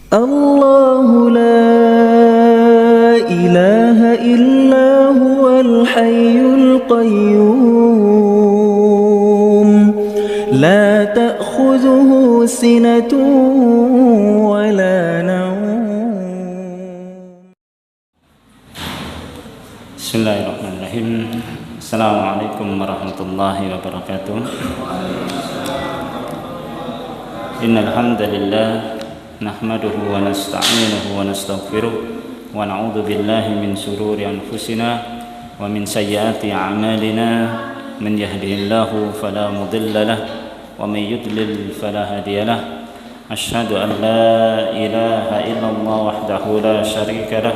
الله لا إله إلا هو الحي القيوم لا تأخذه سنة ولا نوم. بسم الله الرحمن الرحيم. السلام عليكم ورحمة الله وبركاته. إن الحمد لله نحمده ونستعينه ونستغفره ونعوذ بالله من شرور أنفسنا ومن سيئات أعمالنا من يهده الله فلا مضل له ومن يضلل فلا هادي له أشهد أن لا إله إلا الله وحده لا شريك له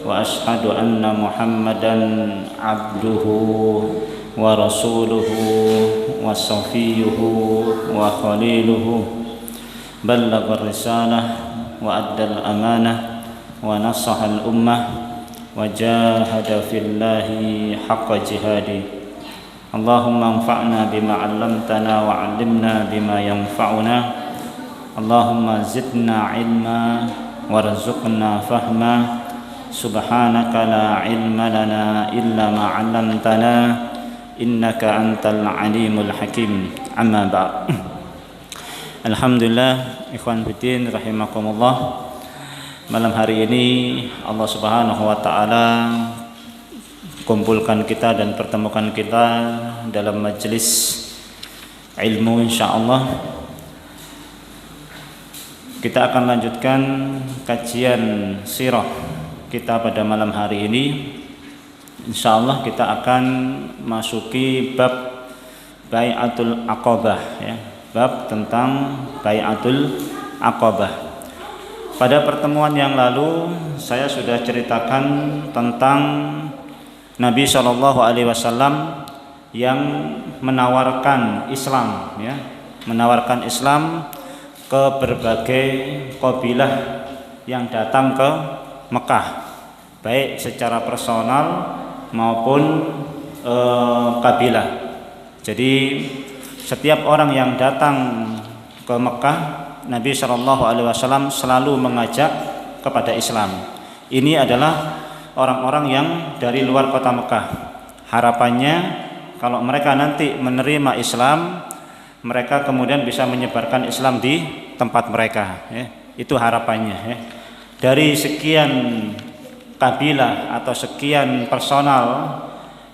وأشهد أن محمدا عبده ورسوله وصفيه وخليله بلغ الرسالة وأدى الأمانة ونصح الأمة وجاهد في الله حق جهاده. اللهم انفعنا بما علمتنا وعلمنا بما ينفعنا. اللهم زدنا علما وارزقنا فهما. سبحانك لا علم لنا إلا ما علمتنا إنك أنت العليم الحكيم. أما بعد. Alhamdulillah, ikhwan fillah rahimakumullah. Malam hari ini Allah Subhanahu wa taala kumpulkan kita dan pertemukan kita dalam majelis ilmu insyaallah. Kita akan lanjutkan kajian sirah kita pada malam hari ini. Insyaallah kita akan masuki bab Bai'atul Aqabah ya. Bab tentang Bai'atul Aqabah. Pada pertemuan yang lalu saya sudah ceritakan tentang Nabi SAW yang menawarkan Islam ya, menawarkan Islam ke berbagai kabilah yang datang ke Mekah, baik secara personal maupun kabilah. Jadi setiap orang yang datang ke Mekah, Nabi SAW selalu mengajak kepada Islam. Ini adalah orang-orang yang dari luar kota Mekah. Harapannya kalau mereka nanti menerima Islam, mereka kemudian bisa menyebarkan Islam di tempat mereka. Ya. Itu harapannya. Ya. Dari sekian kabilah atau sekian personal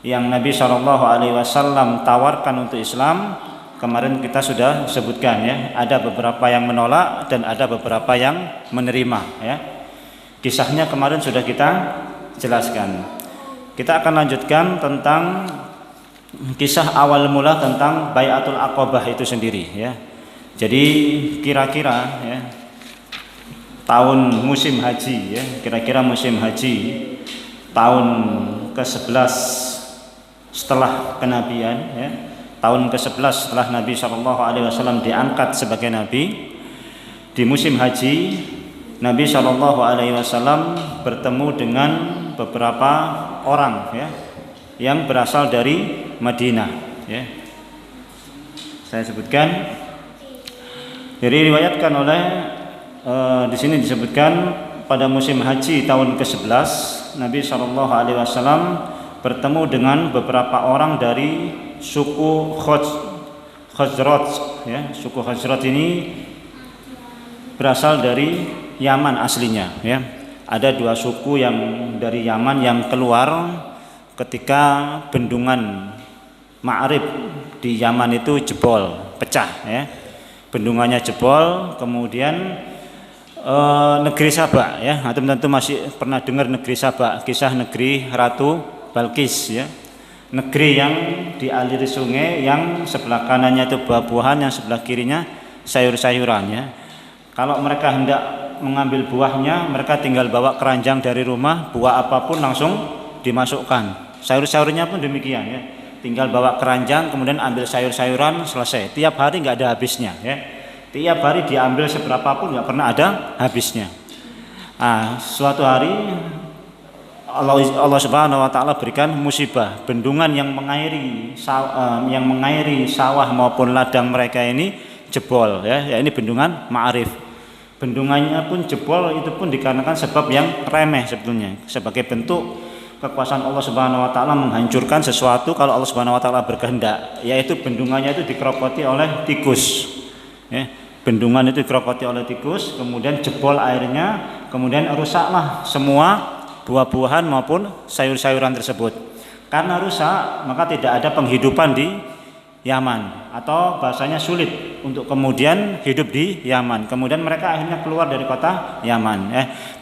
yang Nabi SAW tawarkan untuk Islam, kemarin kita sudah sebutkan ya, ada beberapa yang menolak dan ada beberapa yang menerima ya. Kisahnya kemarin sudah kita jelaskan. Kita akan lanjutkan tentang kisah awal mula tentang Bai'atul Aqabah itu sendiri ya. Jadi kira-kira ya, tahun musim haji ya, kira-kira musim haji tahun ke-11 setelah kenabian ya. Tahun ke-11 setelah Nabi SAW diangkat sebagai Nabi, di musim haji Nabi SAW bertemu dengan beberapa orang ya, yang berasal dari Madinah ya. Saya sebutkan, jadi diriwayatkan oleh di sini disebutkan pada musim haji tahun ke-11 Nabi SAW bertemu dengan beberapa orang dari suku Khazraj ya. Suku Khazraj ini berasal dari Yaman aslinya ya. Ada dua suku yang dari Yaman yang keluar ketika bendungan Ma'rib di Yaman itu jebol, pecah ya. Bendungannya jebol, kemudian negeri Saba ya. Antum tentu masih pernah dengar negeri Saba, kisah negeri Ratu Balkis ya. Negeri yang dialiri sungai, yang sebelah kanannya itu buah-buahan, yang sebelah kirinya sayur-sayuran ya. Kalau mereka hendak mengambil buahnya, mereka tinggal bawa keranjang dari rumah, buah apapun langsung dimasukkan. Sayur-sayurnya pun demikian ya. Tinggal bawa keranjang, kemudian ambil sayur-sayuran, selesai. Tiap hari nggak ada habisnya ya. Tiap hari diambil seberapapun nggak pernah ada habisnya. Suatu hari Allah Subhanahu wa taala berikan musibah, bendungan yang mengairi sawah maupun ladang mereka ini jebol ya, ini bendungan Ma'rif. bendungannya pun jebol, itu pun dikarenakan sebab yang remeh sebetulnya, sebagai bentuk kekuasaan Allah Subhanahu wa taala menghancurkan sesuatu kalau Allah Subhanahu wa taala berkehendak, yaitu bendungannya itu dikerokoti oleh tikus. Ya, bendungan itu dikerokoti oleh tikus, kemudian jebol airnya, kemudian rusaklah semua buah-buahan maupun sayur-sayuran tersebut. Karena rusak, maka tidak ada penghidupan di Yaman, atau bahasanya sulit untuk kemudian hidup di Yaman. Kemudian mereka akhirnya keluar dari kota Yaman.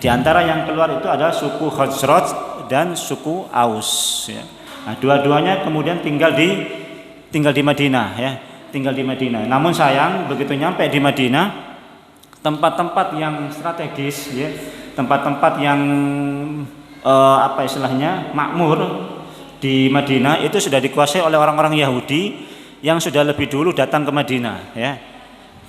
Di antara yang keluar itu adalah suku Khazraj dan suku Aus. Ya. Nah, dua-duanya kemudian tinggal di Madinah. Ya, tinggal di Madinah. Namun sayang, begitu nyampe di Madinah, tempat-tempat yang strategis, ya, tempat-tempat yang makmur di Madinah itu sudah dikuasai oleh orang-orang Yahudi yang sudah lebih dulu datang ke Madinah, ya.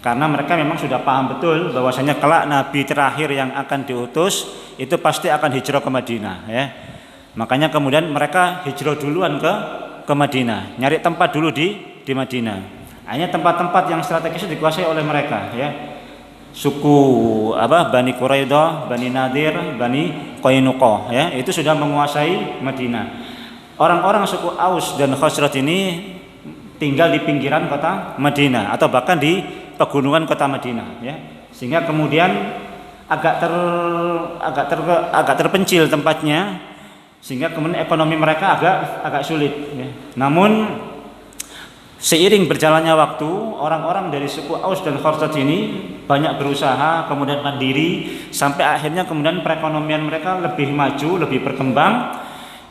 Karena mereka memang sudah paham betul bahwasanya kelak nabi terakhir yang akan diutus itu pasti akan hijrah ke Madinah, ya. Makanya kemudian mereka hijrah duluan ke Madinah, nyari tempat dulu di Madinah. Hanya tempat-tempat yang strategis dikuasai oleh mereka, ya. Suku Bani Quraidah, Bani Nadir, Bani Qainuqah, ya, itu sudah menguasai Madinah. Orang-orang suku Aus dan Khazraj ini tinggal di pinggiran kota Madinah atau bahkan di pegunungan kota Madinah, ya. Sehingga kemudian agak terpencil tempatnya, sehingga kemudian ekonomi mereka agak sulit, ya. Namun seiring berjalannya waktu, orang-orang dari suku Aus dan Khazraj ini banyak berusaha, kemudian mandiri, sampai akhirnya kemudian perekonomian mereka lebih maju, lebih berkembang,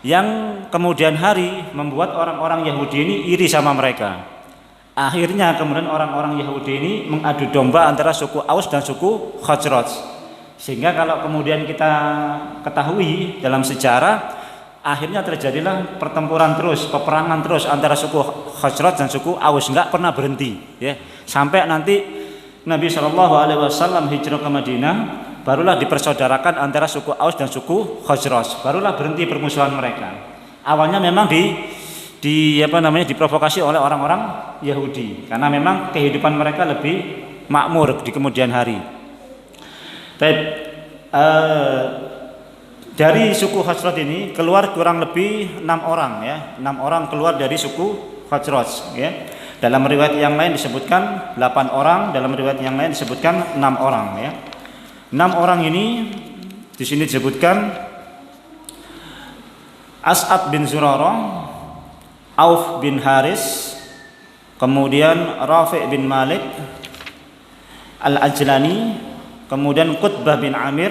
yang kemudian hari membuat orang-orang Yahudi ini iri sama mereka. Akhirnya kemudian orang-orang Yahudi ini mengadu domba antara suku Aus dan suku Khazraj. Sehingga kalau kemudian kita ketahui dalam sejarah, akhirnya terjadilah pertempuran terus, peperangan terus antara suku Khazraj dan suku Aus, nggak pernah berhenti, ya. Sampai nanti Nabi SAW hijrah ke Madinah, barulah dipersaudarakan antara suku Aus dan suku Khazraj, barulah berhenti permusuhan mereka. Awalnya memang diprovokasi oleh orang-orang Yahudi, karena memang kehidupan mereka lebih makmur di kemudian hari. Dari suku Khazraj ini keluar kurang lebih 6 orang, ya. 6 orang keluar dari suku Khazraj, ya. Dalam riwayat yang lain disebutkan 8 orang, dalam riwayat yang lain disebutkan 6 orang, ya. 6 orang ini di sini disebutkan As'ad bin Zurarah, Auf bin Haris, kemudian Rafi' bin Malik Al-Ajlani, kemudian Qutbah bin Amir,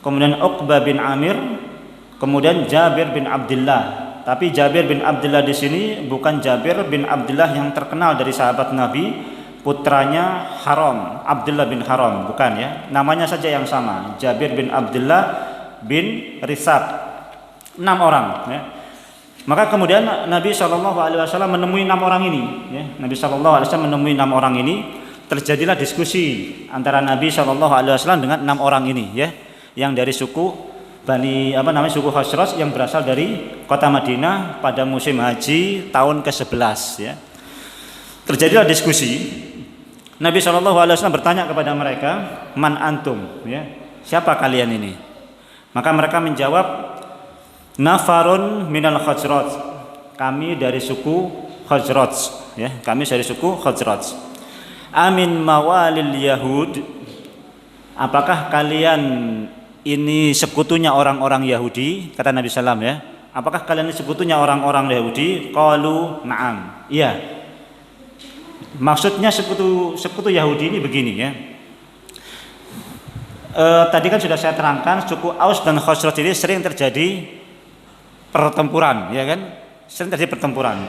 kemudian Uqbah bin Amir, kemudian Jabir bin Abdullah. Tapi Jabir bin Abdullah di sini bukan Jabir bin Abdullah yang terkenal dari sahabat Nabi, putranya Haram, Abdullah bin Haram, bukan, ya. Namanya saja yang sama, Jabir bin Abdullah bin Risab. 6 orang, ya. Maka kemudian Nabi SAW menemui 6 orang ini, ya. Nabi SAW menemui 6 orang ini, terjadilah diskusi antara Nabi SAW dengan 6 orang ini, ya, yang dari suku suku Khazraj yang berasal dari kota Madinah pada musim haji tahun ke-11, ya. Terjadilah diskusi. Nabi SAW bertanya kepada mereka, man antum, ya, siapa kalian ini? Maka mereka menjawab, nafarun minal Khazraj, kami dari suku Khazraj, ya, kami dari suku Khazraj. Amin mawalil Yahud, apakah kalian ini sekutunya orang-orang Yahudi? Kata Nabi SAW, ya, apakah kalian ini sekutunya orang-orang Yahudi? Qalu na'am, iya. Maksudnya sekutu Yahudi ini begini, ya. Tadi kan sudah saya terangkan, suku Aus dan Khazraj ini sering terjadi pertempuran, ya kan? Sering terjadi pertempuran.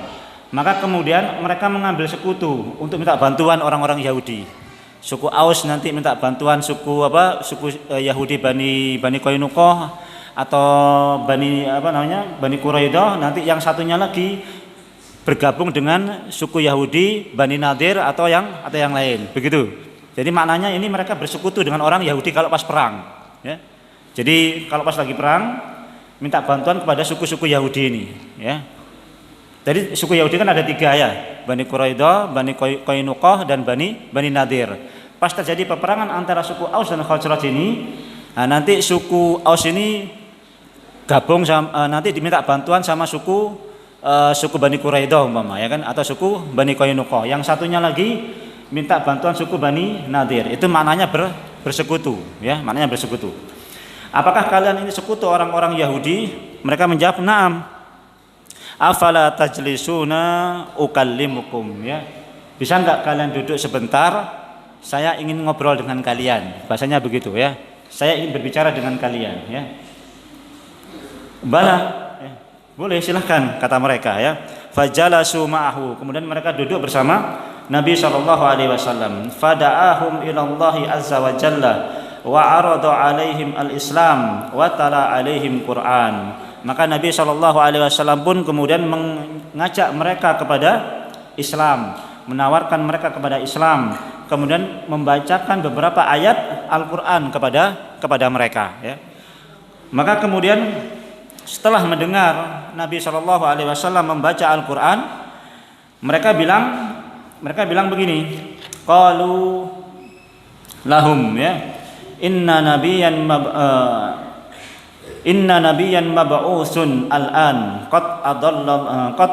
Maka kemudian mereka mengambil sekutu untuk minta bantuan orang-orang Yahudi. Suku Aus nanti minta bantuan suku Yahudi Bani Qainuqah atau Bani Quraidah, nanti yang satunya lagi bergabung dengan suku Yahudi Bani Nadir atau yang lain, begitu. Jadi maknanya ini mereka bersekutu dengan orang Yahudi kalau pas perang, ya. Jadi kalau pas lagi perang minta bantuan kepada suku-suku Yahudi ini, ya. Jadi suku Yahudi kan ada 3, ya, Bani Quraidah, Bani Qainuqah dan Bani Nadir. pas terjadi peperangan antara suku Aus dan Khazraj ini, nah nanti suku Aus ini gabung sama, nanti diminta bantuan sama suku Bani Quraidah umpama ya kan, atau suku Bani Qainuqa. Yang satunya lagi minta bantuan suku Bani Nadir. Itu maknanya bersekutu ya, maknanya bersekutu. Apakah kalian ini sekutu orang-orang Yahudi? Mereka menjawab, "Na'am." Afala tajlisuna ukallimukum ya. Bisa enggak kalian duduk sebentar? Saya ingin ngobrol dengan kalian. Bahasanya begitu ya. Saya ingin berbicara dengan kalian ya. Bala, ya. Boleh silahkan kata mereka ya. Fajalasu ma'ahu. Kemudian mereka duduk bersama Nabi sallallahu alaihi wasallam. Fada'ahum ila Allah azza wa jalla wa arada alaihim al-Islam wa tala alaihim Quran. Maka Nabi sallallahu alaihi wasallam pun kemudian mengajak mereka kepada Islam, menawarkan mereka kepada Islam, kemudian membacakan beberapa ayat Al-Qur'an kepada mereka ya. Maka kemudian setelah mendengar Nabi sallallahu alaihi wasallam membaca Al-Qur'an, mereka bilang begini, qalu lahum ya, inna nabiyyan mab'usun al-an qad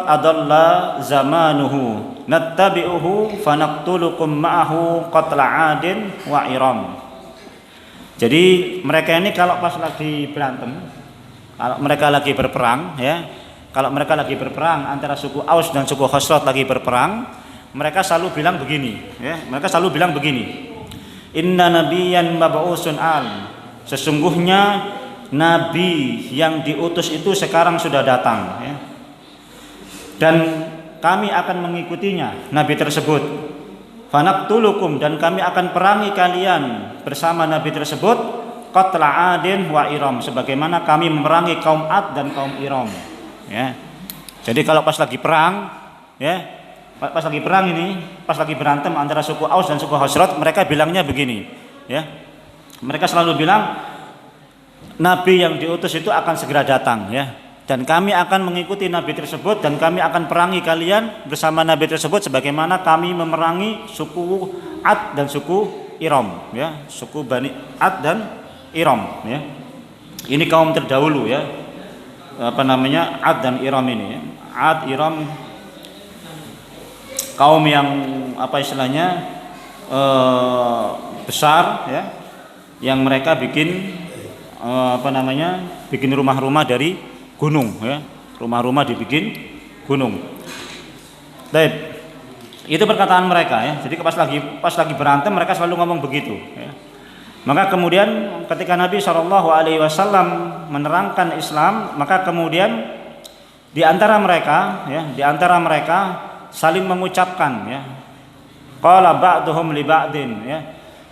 adalla zamanuhu nattabi'uhu fanaqtulukum ma'ahu qatla 'adin wa iram. Jadi mereka ini kalau pas lagi berantem, kalau mereka lagi berperang ya, kalau mereka lagi berperang antara suku Aus dan suku Khazraj lagi berperang, mereka selalu bilang begini ya, mereka selalu bilang begini, inna nabiyyan mab'usun al, sesungguhnya nabi yang diutus itu sekarang sudah datang ya. Dan kami akan mengikutinya, nabi tersebut. Fanaqtulukum, dan kami akan perangi kalian bersama nabi tersebut, qatla 'adin wa iram, sebagaimana kami memerangi kaum Ad dan kaum Iram ya. Jadi kalau pas lagi perang ya, pas lagi perang ini, pas lagi berantem antara suku Aus dan suku Khazraj, mereka bilangnya begini ya. Mereka selalu bilang nabi yang diutus itu akan segera datang ya, dan kami akan mengikuti nabi tersebut, dan kami akan perangi kalian bersama nabi tersebut sebagaimana kami memerangi suku Ad dan suku Iram ya, suku Bani Ad dan Iram ya. Ini kaum terdahulu ya, apa namanya, Ad dan Iram ini ya. Ad, Iram, kaum yang apa istilahnya besar ya, yang mereka bikin apa namanya, bikin rumah-rumah dari gunung ya, rumah-rumah dibikin gunung. Baik, itu perkataan mereka ya. Jadi pas lagi berantem mereka selalu ngomong begitu ya. Maka kemudian ketika Nabi sallallahu alaihi wasallam menerangkan Islam, maka kemudian di antara mereka saling mengucapkan ya, qala ba'duhum li ba'din ya,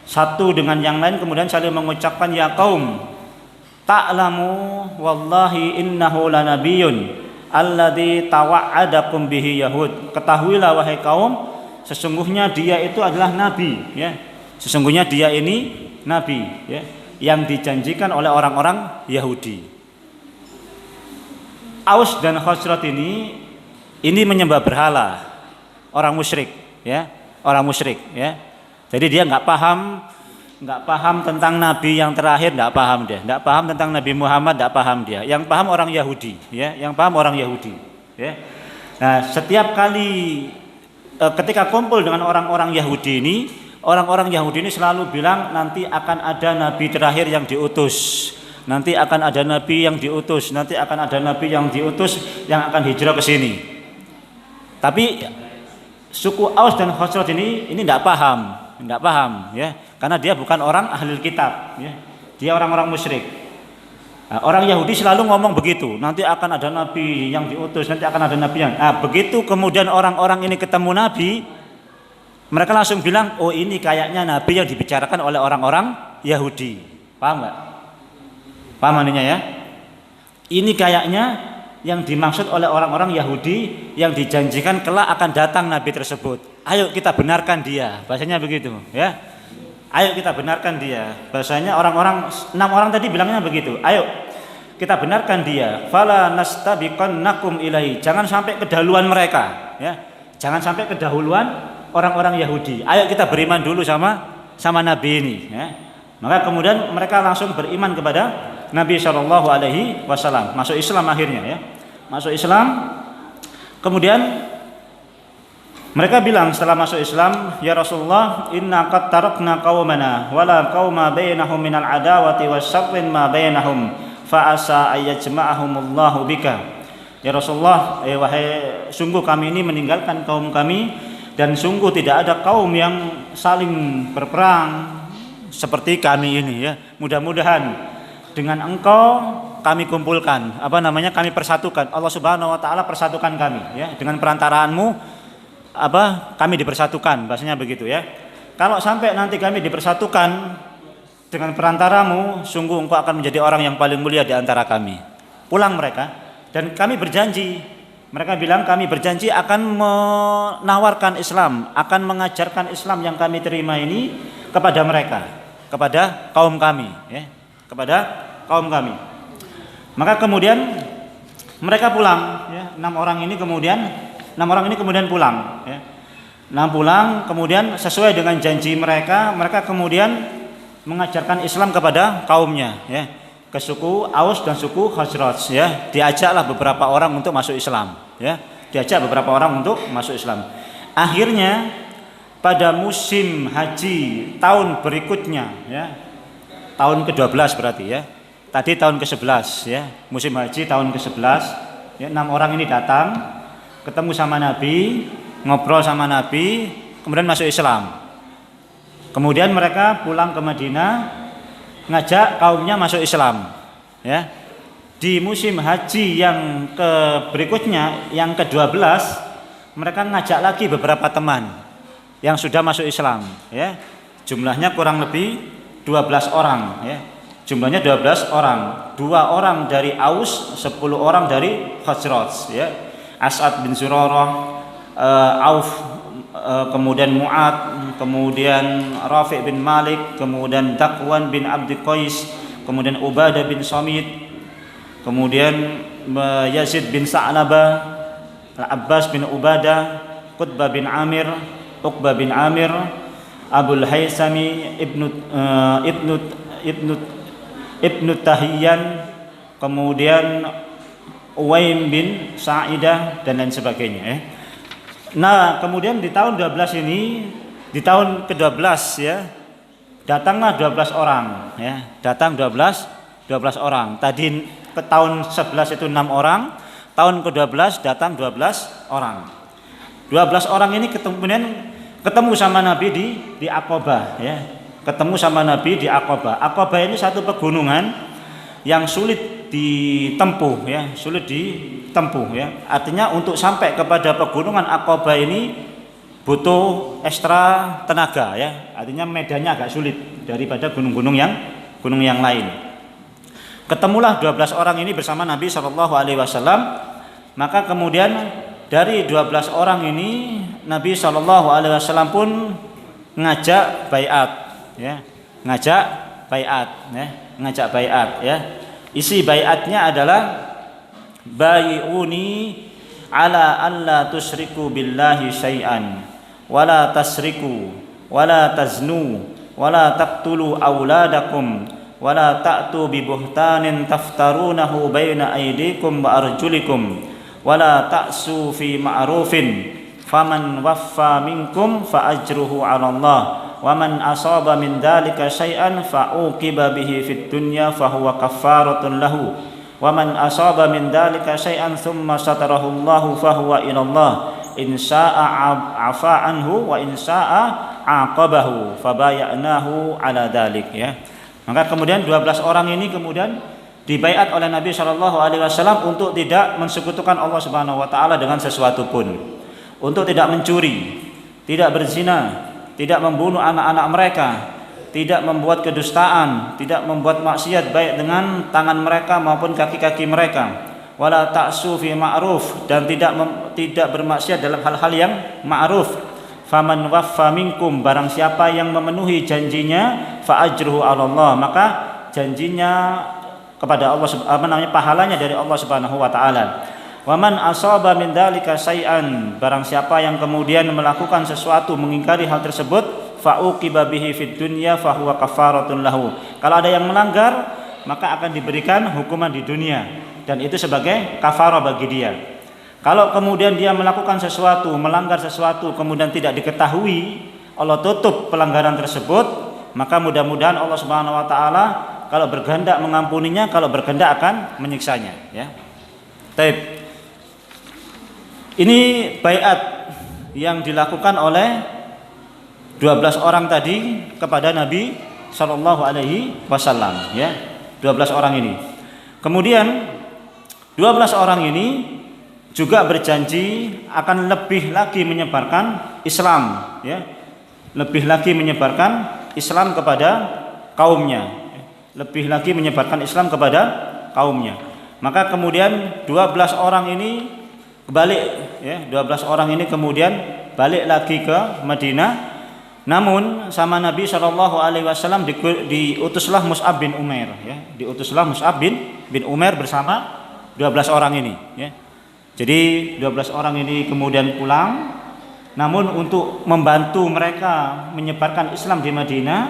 satu dengan yang lain kemudian saling mengucapkan, ya qaum ta'lamu wallahi innahu lanabiyyun alladzi tawa'adakum bihi yahud. Ketahuilah wahai kaum, sesungguhnya dia itu adalah nabi ya, sesungguhnya dia ini nabi ya, yang dijanjikan oleh orang-orang Yahudi. Aus dan Khazraj ini menyembah berhala, orang musyrik ya, orang musyrik ya. Jadi dia nggak paham tentang nabi yang terakhir, nggak paham tentang Nabi Muhammad, nggak paham dia. Yang paham orang Yahudi ya, yang paham orang Yahudi ya. Nah, setiap kali ketika kumpul dengan orang-orang Yahudi ini, orang-orang Yahudi ini selalu bilang nanti akan ada nabi terakhir yang diutus, nanti akan ada nabi yang diutus, nanti akan ada nabi yang diutus yang akan hijrah ke sini. Tapi suku Aus dan Khazraj ini tidak paham ya, karena dia bukan orang ahli kitab ya, dia orang-orang musyrik. Nah, orang Yahudi selalu ngomong begitu, nanti akan ada nabi yang diutus, nanti akan ada nabi yang. Nah, begitu kemudian orang-orang ini ketemu nabi, mereka langsung bilang, oh ini kayaknya nabi yang dibicarakan oleh orang-orang Yahudi. Paham nggak? Paham ininya ya? Ini kayaknya yang dimaksud oleh orang-orang Yahudi yang dijanjikan kelak akan datang nabi tersebut. Ayo kita benarkan dia, bahasanya begitu ya. Ayo kita benarkan dia. Bahasanya orang-orang 6 orang tadi bilangnya begitu. Ayo kita benarkan dia. Fala nastabiqannakum ilaihi. Jangan sampai kedahuluan mereka ya. Jangan sampai kedahuluan orang-orang Yahudi. Ayo kita beriman dulu sama sama Nabi ini ya. Maka kemudian mereka langsung beriman kepada Nabi Shallallahu Alaihi Wasallam, masuk Islam akhirnya ya, masuk Islam. Kemudian mereka bilang setelah masuk Islam, ya Rasulullah, inna qad tarakna qaumana wala qauma bainahum minal adawati wasyarrin ma bainahum fa asa ayyajma'ahumullahu bika. Ya Rasulullah, wahai sungguh kami ini meninggalkan kaum kami dan sungguh tidak ada kaum yang saling berperang seperti kami ini ya. Mudah-mudahan dengan engkau kami kumpulkan, kami persatukan. Allah Subhanahu wa taala persatukan kami ya, dengan perantaraanmu kami dipersatukan, bahasanya begitu ya. Kalau sampai nanti kami dipersatukan dengan perantaramu, sungguh engkau akan menjadi orang yang paling mulia di antara kami. Pulang mereka dan kami berjanji, mereka bilang kami berjanji akan menawarkan Islam, akan mengajarkan Islam yang kami terima ini kepada mereka, kepada kaum kami ya, kepada kaum kami. Maka kemudian mereka pulang ya, 6 orang ini kemudian pulang ya. Pulang kemudian sesuai dengan janji mereka kemudian mengajarkan Islam kepada kaumnya ya, ke suku Aus dan suku Khazraj ya. Diajaklah beberapa orang untuk masuk Islam ya, Akhirnya pada musim haji tahun berikutnya ya, tahun ke-12 berarti ya. Tadi tahun ke-11 ya, musim haji tahun ke-11 ya, 6 orang ini datang, ketemu sama Nabi, ngobrol sama Nabi, kemudian masuk Islam. Kemudian mereka pulang ke Madinah, ngajak kaumnya masuk Islam ya. Di musim haji yang berikutnya, yang ke-12, mereka ngajak lagi beberapa teman yang sudah masuk Islam ya. Jumlahnya kurang lebih 12 orang ya. Jumlahnya 12 orang, 2 orang dari Aus, 10 orang dari Khazraj ya. As'ad bin Zurarah, Auf, kemudian Mu'ad, kemudian Rafi' bin Malik, kemudian Dakwan bin Abdi Qais, kemudian Ubadah bin Samit, kemudian Yazid bin Sa'labah, Abbas bin Ubadah, Qutbah bin Amir, Uqbah bin Amir, Abul Haisami Ibnu Tahiyyan, kemudian Uwaim bin Sa'idah dan lain sebagainya ya. Nah, kemudian di tahun 12 ini, di tahun ke-12 ya, datanglah 12 orang ya. Datang 12 orang. Tadi ke tahun 11 itu 6 orang, tahun ke-12 datang 12 orang. 12 orang ini ketemu sama Nabi di Aqabah ya. Ketemu sama Nabi di Aqabah. Aqabah ini satu pegunungan yang sulit ditempuh ya, Artinya untuk sampai kepada pegunungan Aqabah ini butuh ekstra tenaga ya. Artinya medannya agak sulit daripada gunung-gunung yang lain. Ketemulah 12 orang ini bersama Nabi Shallallahu Alaihi Wasallam. Maka kemudian dari 12 orang ini Nabi Shallallahu Alaihi Wasallam pun ngajak baiat ya, ngajak baiat ya. Isi baiatnya adalah bai'uni ala alla tusyriku billahi syai'an wala tasriku wala taznu wala taqtulu auladakum wala ta'tu bi buhtanin taftarunahu baina aydikum wa arjulikum wala ta'su fi ma'rufin faman waffa minkum fa ajruhu 'ala Allah wa man asaba min dzalika syai'an fa uqiba bihi fid dunya fa huwa kaffaratun lahu wa man asaba min dzalika syai'an thumma satarahu Allahu fa huwa ila Allah in syaa'a 'afa anhu wa in syaa'a 'aqabahu fa bay'nahu 'ala dzalik ya. Maka kemudian 12 orang ini kemudian dibaiat oleh Nabi Shallallahu Alaihi Wasallam untuk tidak mensekutukan Allah Subhanahu Wa Taala dengan sesuatu pun, untuk tidak mencuri, tidak berzina, tidak membunuh anak-anak mereka, tidak membuat kedustaan, tidak membuat maksiat baik dengan tangan mereka maupun kaki-kaki mereka, wala ta'su fi ma'ruf, dan tidak bermaksiat dalam hal-hal yang ma'ruf. Faman waffa minkum, barang siapa yang memenuhi janjinya, fa ajruhu 'ala Allah, maka janjinya kepada Allah, pahalanya dari Allah Subhanahu wa taala. Wa man asaba min dzalika syai'an, barang siapa yang kemudian melakukan sesuatu mengingkari hal tersebut, fa uqiba bihi fid dunya fa huwa kafaratun lahu. Kalau ada yang melanggar, maka akan diberikan hukuman di dunia dan itu sebagai kafarah bagi dia. Kalau kemudian dia melakukan sesuatu, melanggar sesuatu, kemudian tidak diketahui, Allah tutup pelanggaran tersebut, maka mudah-mudahan Allah Subhanahu wa taala kalau berkehendak mengampuninya, kalau berkehendak akan menyiksanya, ya. Baik. Ini baiat yang dilakukan oleh 12 orang tadi kepada Nabi sallallahu alaihi wasallam, ya. 12 orang ini. Kemudian 12 orang ini juga berjanji akan lebih lagi menyebarkan Islam, ya. Lebih lagi menyebarkan Islam kepada kaumnya. Lebih lagi menyebarkan Islam kepada kaumnya. Maka kemudian 12 orang ini balik, ya. 12 orang ini kemudian balik lagi ke Madinah. Namun sama Nabi Shallallahu Alaihi Wasallam diutuslah Mus'ab bin Umair, ya. Diutuslah Mus'ab bin Umair bersama 12 orang ini, ya. Jadi 12 orang ini kemudian pulang, namun untuk membantu mereka menyebarkan Islam di Madinah,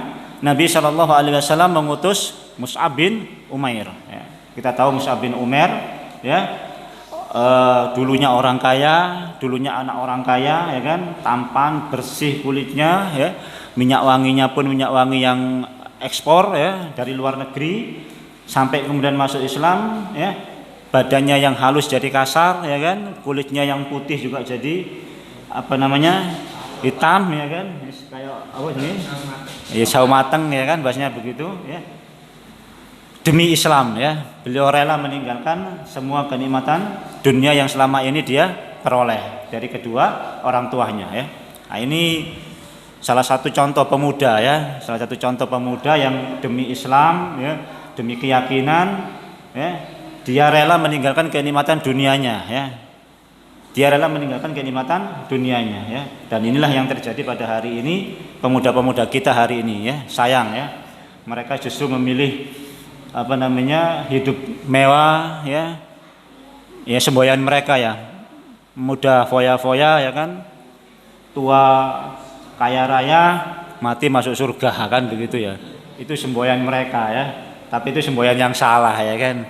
Nabi Shallallahu Alaihi Wasallam mengutus Mus'ab bin Umair. Ya. Kita tahu Mus'ab bin Umair, ya, dulunya orang kaya, dulunya anak orang kaya, ya kan, tampan, bersih kulitnya, ya, minyak wanginya pun minyak wangi yang ekspor, ya, dari luar negeri, sampai kemudian masuk Islam, ya. Badannya yang halus jadi kasar, ya kan, kulitnya yang putih juga jadi hitam, ya kan, kayak apa ini, ya sawo mateng, ya kan, bahasanya begitu, ya. Demi Islam, ya, beliau rela meninggalkan semua kenikmatan dunia yang selama ini dia peroleh dari kedua orang tuanya, ya. Nah, ini salah satu contoh pemuda, ya, salah satu contoh pemuda yang demi Islam, ya, demi keyakinan, ya. Dia rela meninggalkan kenikmatan dunianya, ya. Dia rela meninggalkan kenikmatan dunianya, ya. Dan inilah yang terjadi pada hari ini, pemuda-pemuda kita hari ini, ya. Sayang, ya. Mereka justru memilih hidup mewah, ya. Ya semboyan mereka, ya. Muda foya-foya, ya kan. Tua kaya raya, mati masuk surga, kan begitu, ya. Itu semboyan mereka, ya. Tapi itu semboyan yang salah, ya kan.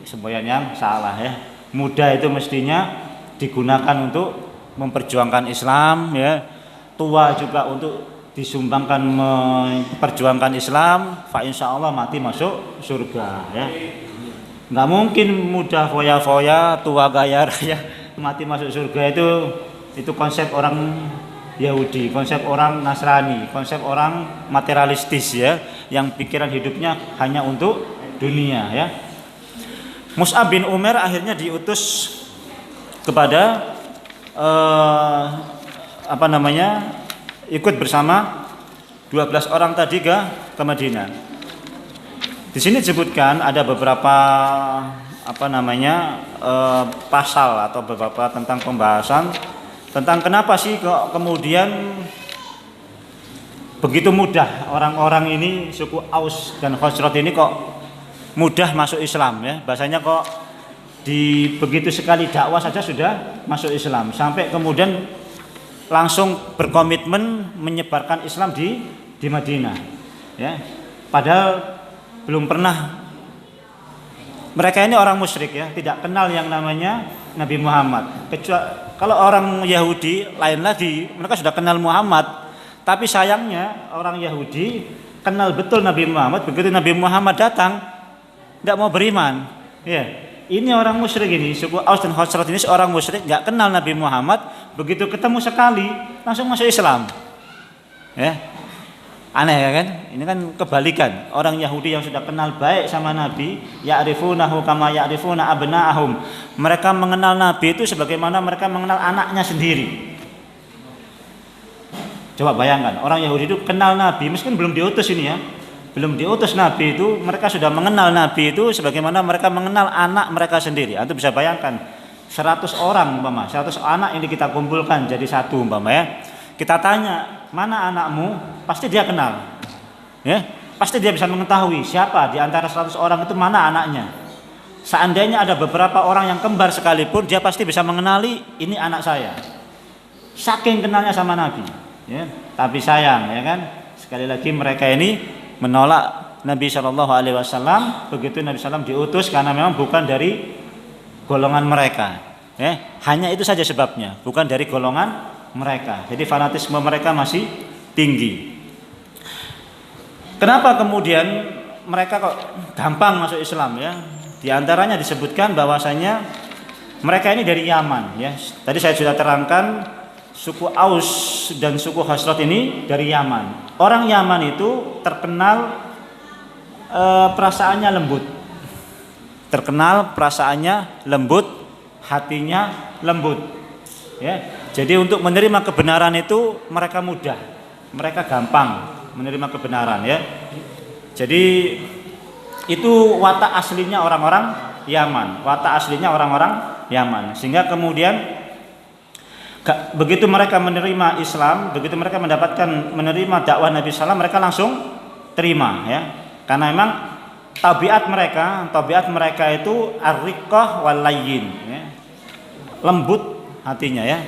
Semboyan yang salah, ya. Muda itu mestinya digunakan untuk memperjuangkan Islam, ya. Tua juga untuk disumbangkan memperjuangkan Islam, fa insyaallah mati masuk surga, ya. Nggak mungkin muda foya-foya, tua gaya raya mati masuk surga. Itu konsep orang Yahudi, konsep orang Nasrani, konsep orang materialistis, ya, yang pikiran hidupnya hanya untuk dunia, ya. Mus'ab bin Umair akhirnya diutus kepada ikut bersama 12 orang tadi ke Madinah. Di sini disebutkan ada beberapa pasal atau beberapa tentang pembahasan tentang kenapa sih kok kemudian begitu mudah orang-orang ini, suku Aus dan Khazraj ini kok mudah masuk Islam, ya. Bahasanya kok begitu sekali dakwah saja sudah masuk Islam, sampai kemudian langsung berkomitmen menyebarkan Islam di Madinah, ya. Padahal belum pernah, mereka ini orang musyrik, ya, tidak kenal yang namanya Nabi Muhammad. Kecuali kalau orang Yahudi lain lagi, mereka sudah kenal Muhammad, tapi sayangnya orang Yahudi kenal betul Nabi Muhammad. Begitu Nabi Muhammad datang, nggak mau beriman, ya. Ini orang musyrik ini, suku Aus dan Khazraj ini seorang musyrik, nggak kenal Nabi Muhammad, begitu ketemu sekali langsung masuk Islam, ya. Aneh, ya kan? Ini kan kebalikan. Orang Yahudi yang sudah kenal baik sama Nabi, ya'rifunahu kama ya'rifuna abna'ahum. Mereka mengenal Nabi itu sebagaimana mereka mengenal anaknya sendiri. Coba bayangkan, orang Yahudi itu kenal Nabi meskipun belum diutus ini, ya. Belum diutus Nabi itu, mereka sudah mengenal Nabi itu sebagaimana mereka mengenal anak mereka sendiri. Antum bisa bayangkan 100 orang 100 anak ini kita kumpulkan jadi satu, ya. Kita tanya, mana anakmu? Pasti dia kenal, ya. Pasti dia bisa mengetahui siapa di antara 100 orang itu mana anaknya. Seandainya ada beberapa orang yang kembar sekalipun, dia pasti bisa mengenali ini anak saya. Saking kenalnya sama Nabi, ya. tapi sayang, ya kan? Sekali lagi mereka ini menolak Nabi Shallallahu Alaihi Wasallam. Begitu Nabi SAW diutus karena memang bukan dari golongan mereka. Hanya itu saja sebabnya, bukan dari golongan mereka. Jadi fanatisme mereka masih tinggi. Kenapa kemudian mereka kok gampang masuk Islam ya? Di antaranya disebutkan bahwasanya mereka ini dari Yaman ya. Tadi saya sudah terangkan suku Aus dan suku Khazraj ini dari Yaman. Orang Yaman itu terkenal perasaannya lembut. Terkenal perasaannya lembut, hatinya lembut. Ya. Jadi untuk menerima kebenaran itu mereka mudah. Mereka gampang menerima kebenaran ya. Jadi itu watak aslinya orang-orang Yaman, watak aslinya orang-orang Yaman. Sehingga kemudian begitu mereka menerima Islam, begitu mereka menerima dakwah Nabi SAW, mereka langsung terima ya. Karena memang tabiat mereka itu ar-riqqah wal layyin ya. Lembut hatinya ya.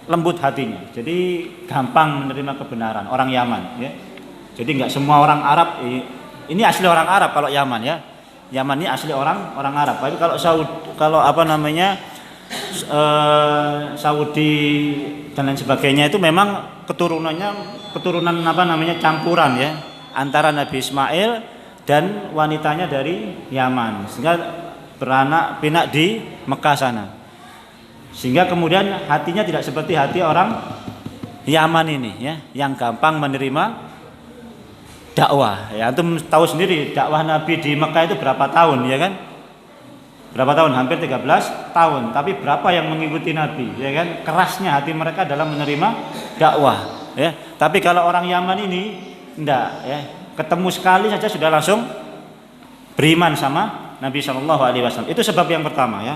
Lembut hatinya. Jadi gampang menerima kebenaran orang Yaman ya. Jadi enggak semua orang Arab ini asli orang Arab kalau Yaman ya. Yaman ini asli orang Arab. Tapi kalau Saudi dan lain sebagainya itu memang keturunan campuran ya antara Nabi Ismail dan wanitanya dari Yaman, sehingga beranak pinak di Mekah sana. Sehingga kemudian hatinya tidak seperti hati orang Yaman ini ya, yang gampang menerima dakwah. Ya, antum tahu sendiri dakwah Nabi di Mekah itu berapa tahun ya kan? Berapa tahun? Hampir 13 tahun. Tapi berapa yang mengikuti Nabi ya kan? Kerasnya hati mereka dalam menerima dakwah ya. Tapi kalau orang Yaman ini enggak ya. Ketemu sekali saja sudah langsung beriman sama Nabi Shallallahu Alaihi Wasallam. Itu sebab yang pertama ya.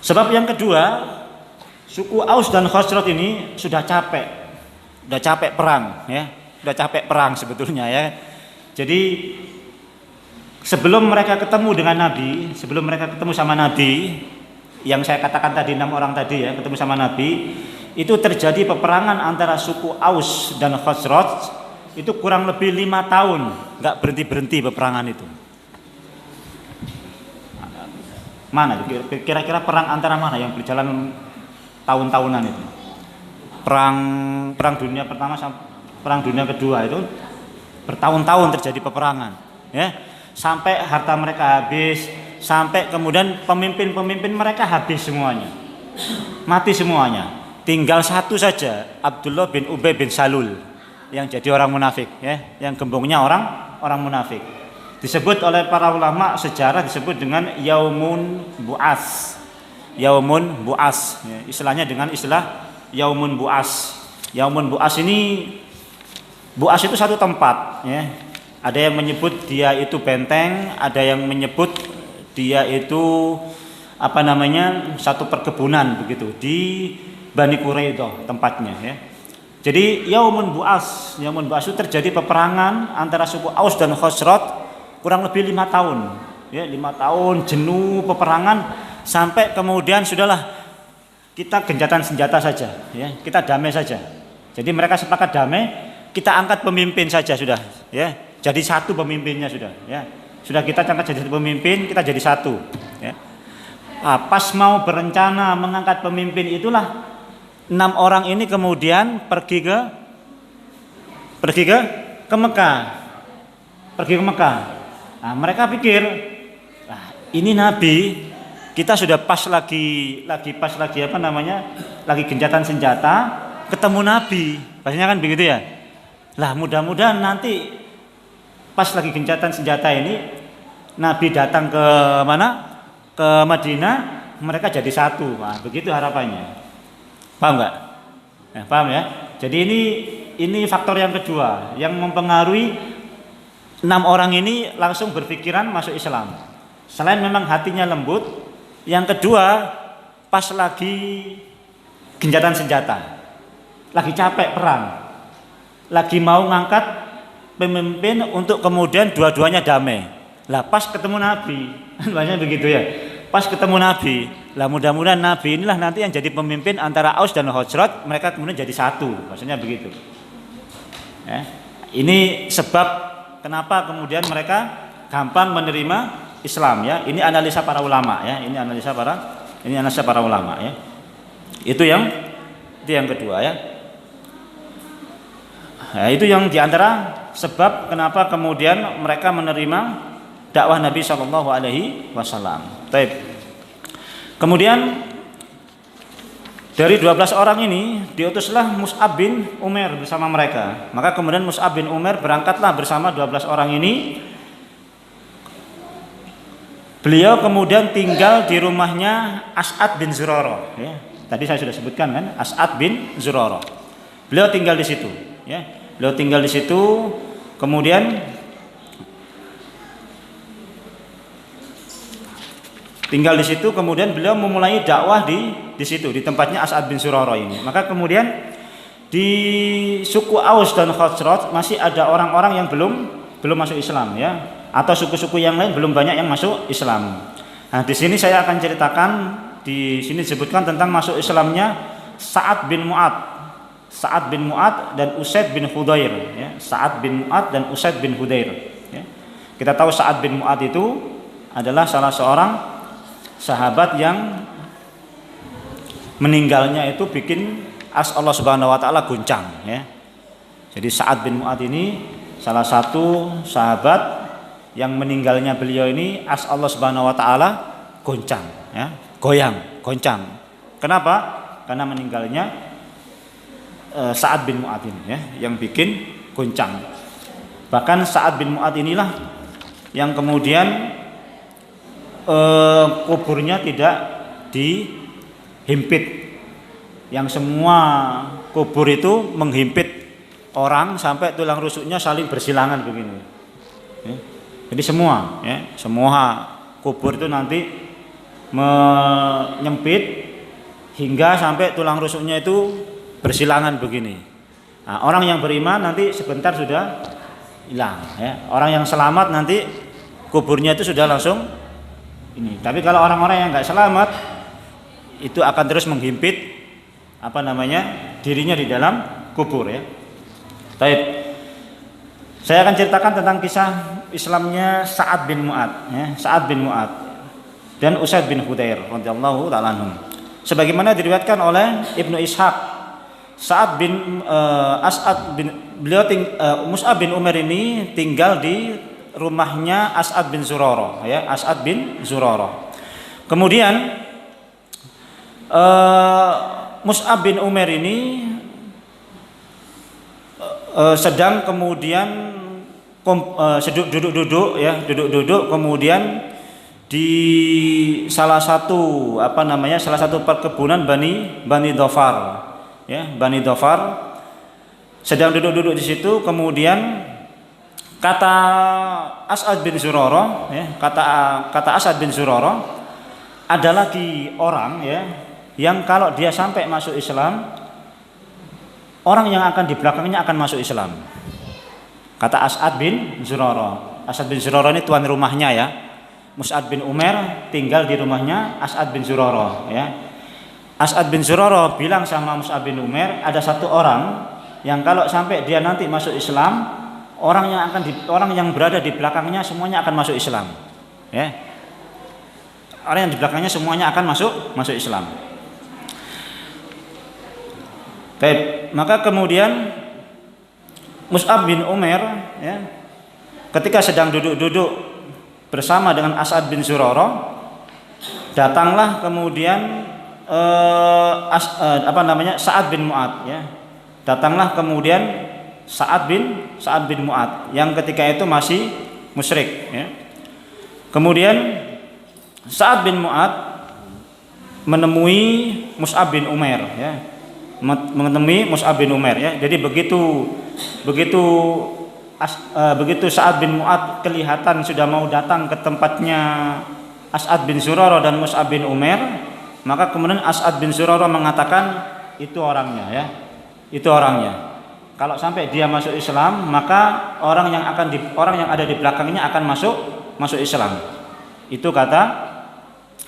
Sebab yang kedua, suku Aus dan Khazraj ini sudah capek perang ya, sudah capek perang sebetulnya ya. Jadi sebelum mereka ketemu dengan Nabi, sebelum mereka ketemu sama Nabi, yang saya katakan tadi 6 orang tadi ya, ketemu sama Nabi, itu terjadi peperangan antara suku Aus dan Khazraj, itu kurang lebih 5 tahun, nggak berhenti peperangan itu. Mana? Kira-kira perang antara mana yang berjalan tahun-tahunan itu? Perang dunia pertama sampai perang dunia kedua itu bertahun-tahun terjadi peperangan, ya. Sampai harta mereka habis, sampai kemudian pemimpin mereka habis semuanya, mati semuanya. Tinggal satu saja, Abdullah bin Ubay bin Salul yang jadi orang munafik, ya, yang gembongnya orang munafik. Disebut oleh para ulama sejarah disebut dengan Yaumun Bu'as. Yaumun Bu'as, ya, istilahnya dengan istilah Yaumun Bu'as. Yaumun Bu'as ini, Bu'as itu satu tempat, ya. Ada yang menyebut dia itu benteng, ada yang menyebut dia itu satu perkebunan begitu di Bani Quraidah tempatnya, ya. Jadi Yaumun Bu'as itu terjadi peperangan antara suku Aus dan Khazraj kurang lebih 5 tahun, ya, 5 tahun jenuh peperangan sampai kemudian sudahlah kita gencatan senjata saja, ya, kita damai saja. Jadi mereka sepakat damai, kita angkat pemimpin saja sudah, ya, jadi satu pemimpinnya sudah, ya, sudah kita angkat jadi pemimpin, kita jadi satu, ya. Nah, pas mau berencana mengangkat pemimpin itulah 6 orang ini kemudian pergi ke Mekah, pergi ke Mekah. Nah, mereka pikir, nah, ini Nabi, kita sudah lagi gencatan senjata, ketemu Nabi, pastinya kan begitu ya. Lah mudah-mudahan nanti pas lagi gencatan senjata ini, Nabi datang ke mana? Ke Madinah, mereka jadi satu. Nah, begitu harapannya. Paham nggak? Nah, paham ya. Jadi ini faktor yang kedua yang mempengaruhi 6 orang ini langsung berpikiran masuk Islam. Selain memang hatinya lembut, yang kedua pas lagi gencatan senjata, lagi capek perang, lagi mau ngangkat pemimpin untuk kemudian dua-duanya damai. Lah pas ketemu Nabi, banyak begitu ya. pas ketemu Nabi. Lah mudah-mudahan Nabi inilah nanti yang jadi pemimpin antara Aus dan Khazraj, mereka kemudian jadi satu, maksudnya begitu. Ya. Ini sebab kenapa kemudian mereka gampang menerima Islam ya. Ini analisa para ulama ya. Ini analisa para ulama ya. Itu yang kedua ya. Nah, itu yang diantara sebab kenapa kemudian mereka menerima dakwah Nabi Shallallahu Alaihi Wasallam. Baik. Kemudian dari 12 orang ini diutuslah Mus'ab bin Umair bersama mereka. Maka kemudian Mus'ab bin Umair berangkatlah bersama 12 orang ini. Beliau kemudian tinggal di rumahnya As'ad bin Zurarah ya. Tadi saya sudah sebutkan kan, As'ad bin Zurarah. Beliau tinggal di situ ya. Beliau tinggal di situ, kemudian beliau memulai dakwah di situ, di tempatnya As'ad bin Zurarah ini. Maka kemudian di suku Aus dan Khazraj masih ada orang-orang yang belum masuk Islam ya, atau suku-suku yang lain belum banyak yang masuk Islam. Nah, di sini saya akan ceritakan, di sini disebutkan tentang masuk Islamnya Sa'ad bin Mu'ad dan Usaid bin Hudair ya. Sa'ad bin Mu'ad dan Usaid bin Hudair ya. Kita tahu Sa'ad bin Mu'ad itu adalah salah seorang sahabat yang meninggalnya itu bikin Allah Subhanahu wa taala goncang ya. Jadi Sa'ad bin Mu'ad ini salah satu sahabat yang meninggalnya beliau ini Allah Subhanahu wa taala goncang ya, goncang. Kenapa? Karena meninggalnya Sa'ad bin Mu'ad ini ya, yang bikin goncang. Bahkan Sa'ad bin Mu'ad inilah yang kemudian kuburnya tidak dihimpit. Yang semua kubur itu menghimpit orang sampai tulang rusuknya saling bersilangan begini. Ya. Jadi semua kubur itu nanti menyempit hingga sampai tulang rusuknya itu bersilangan begini. Nah, orang yang beriman nanti sebentar sudah hilang ya. Orang yang selamat nanti kuburnya itu sudah langsung ini. Tapi kalau orang-orang yang enggak selamat itu akan terus menghimpit dirinya di dalam kubur ya. Baik. Saya akan ceritakan tentang kisah Islamnya Sa'ad bin Mu'ad ya. Sa'ad bin Mu'ad dan Usaid bin Hudair radhiyallahu ta'ala anhum. Sebagaimana diriwayatkan oleh Ibnu Ishaq, Mus'ab bin Umair ini tinggal di rumahnya As'ad bin Zurarah ya, As'ad bin Zurarah. Kemudian Mus'ab bin Umair ini sedang kemudian duduk kemudian di salah satu perkebunan Bani Dhafar ya, Bani Dhafar sedang duduk di situ. Kemudian kata As'ad bin Zurarah ya, kata As'ad bin Zurarah, ada lagi orang ya yang kalau dia sampai masuk Islam, orang yang akan di belakangnya akan masuk Islam. Kata As'ad bin Zurarah. As'ad bin Zurarah ini tuan rumahnya ya. Mus'ab bin Umair tinggal di rumahnya As'ad bin Zurarah ya. As'ad bin Zurarah bilang sama Mus'ab bin Umair, ada satu orang yang kalau sampai dia nanti masuk Islam, orang yang berada di belakangnya semuanya akan masuk Islam ya. Orang yang di belakangnya semuanya akan masuk Islam. Baik, maka kemudian Mus'ab bin Umair ya, ketika sedang duduk bersama dengan As'ad bin Zurarah, datanglah kemudian Sa'ad bin Mu'ad ya. Datanglah kemudian Sa'ad bin Mu'ad yang ketika itu masih musyrik ya. Kemudian Sa'ad bin Mu'ad menemui Mus'ab bin Umair ya. Menemui Mus'ab bin Umair ya. Jadi begitu Sa'ad bin Mu'ad kelihatan sudah mau datang ke tempatnya As'ad bin Zurarah dan Mus'ab bin Umair, maka kemudian As'ad bin Zurarah mengatakan, itu orangnya ya. Itu orangnya. Kalau sampai dia masuk Islam, maka orang yang ada di belakangnya akan masuk Islam. Itu kata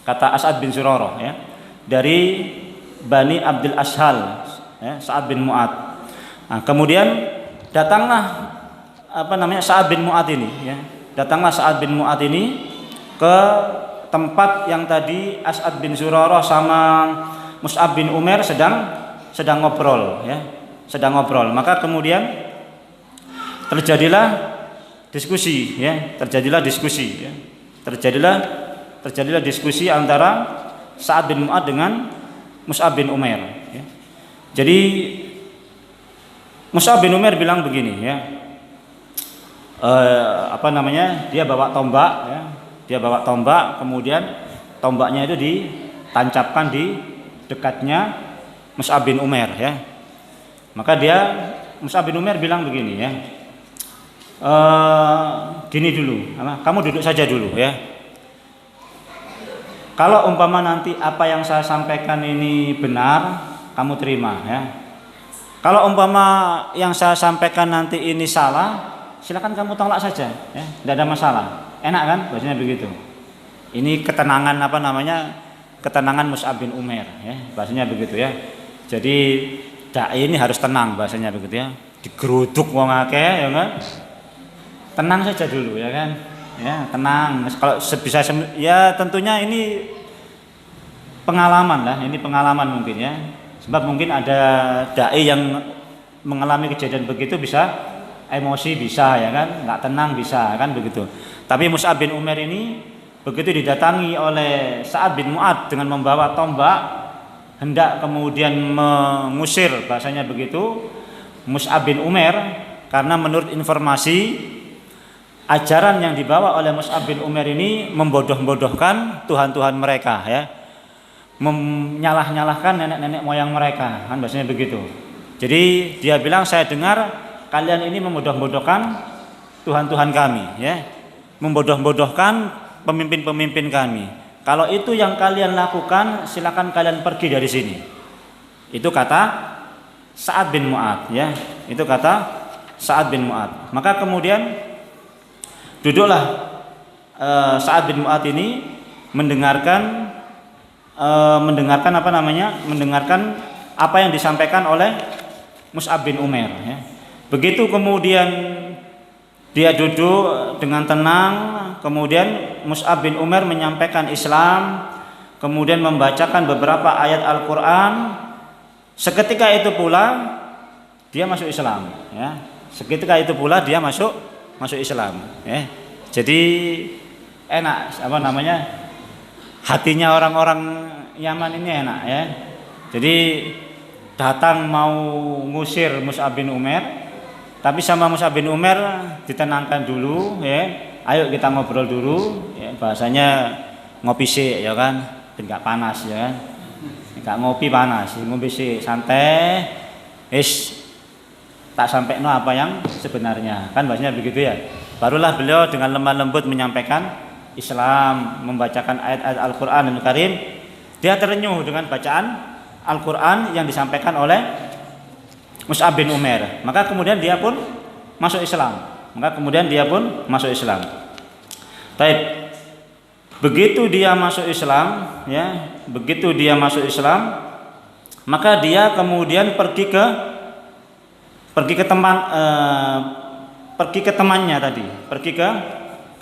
kata As'ad bin Zurarah ya, dari Bani Abdul Ashhal ya, Sa'ad bin Mu'ad. Nah, kemudian datanglah Sa'ad bin Mu'ad ini ya. Datanglah Sa'ad bin Mu'ad ini ke tempat yang tadi As'ad bin Zurarah sama Mus'ab bin Umair sedang ngobrol ya, sedang ngobrol. Maka kemudian terjadilah diskusi ya, terjadilah diskusi antara Sa'ad bin Mu'ad dengan Mus'ab bin Umair ya. Jadi Mus'ab bin Umair bilang begini ya, dia bawa tombak ya, dia bawa tombak, kemudian tombaknya itu ditancapkan di dekatnya Mus'ab bin Umair ya. Maka Mus'ab bin Umair bilang begini ya, gini dulu, kamu duduk saja dulu ya. Kalau umpama nanti apa yang saya sampaikan ini benar, kamu terima ya. Kalau umpama yang saya sampaikan nanti ini salah, silakan kamu tolak saja ya, tidak ada masalah. Enak kan bahasanya begitu. Ini ketenangan ketenangan Mus'ab bin Umair ya, bahasanya begitu ya. Jadi dai ini harus tenang bahasanya begitu ya. Digeruduk wong akeh ya kan. Tenang saja dulu ya kan. Ya, tenang. Kalau sebisa ya tentunya ini pengalaman lah, ini pengalaman mungkin ya. Sebab mungkin ada dai yang mengalami kejadian begitu bisa emosi bisa ya kan, nggak tenang bisa kan begitu. Tapi Mus'ab bin Umair ini begitu didatangi oleh Sa'ad bin Mu'ad dengan membawa tombak hendak kemudian mengusir bahasanya begitu Mus'ab bin Umair, karena menurut informasi ajaran yang dibawa oleh Mus'ab bin Umair ini membodoh-bodohkan Tuhan-Tuhan mereka ya, menyalah-nyalahkan nenek-nenek moyang mereka kan bahasanya begitu. Jadi dia bilang, saya dengar kalian ini membodoh-bodohkan Tuhan-Tuhan kami ya, membodoh-bodohkan pemimpin-pemimpin kami. Kalau itu yang kalian lakukan, silakan kalian pergi dari sini. Itu kata Sa'ad bin Mu'ad ya, itu kata Sa'ad bin Mu'ad. Maka kemudian duduklah Sa'ad bin Mu'ad ini mendengarkan apa yang disampaikan oleh Mus'ab bin Umair ya. Begitu kemudian dia duduk dengan tenang, kemudian Mus'ab bin Umair menyampaikan Islam, kemudian membacakan beberapa ayat Al-Qur'an. Seketika itu pula dia masuk Islam ya. Seketika itu pula dia masuk Islam ya. Jadi enak hatinya orang-orang Yaman ini enak ya. Jadi datang mau ngusir Mus'ab bin Umair, tapi sama Mus'ab bin Umair ditenangkan dulu ya. Ayo kita ngobrol dulu ya, bahasanya ngopi sih ya kan, ben gak panas ya kan. Gak ngopi panas, ngopi sih santai. Tak sampaikan apa yang sebenarnya kan bahasanya begitu ya. Barulah beliau dengan lemah lembut menyampaikan Islam, membacakan ayat-ayat Al-Qur'an Al-Karim. Dia terenyuh dengan bacaan Al-Qur'an yang disampaikan oleh Mus'ab bin Umair. Maka kemudian dia pun masuk Islam. Baik. Begitu dia masuk Islam ya, maka dia kemudian pergi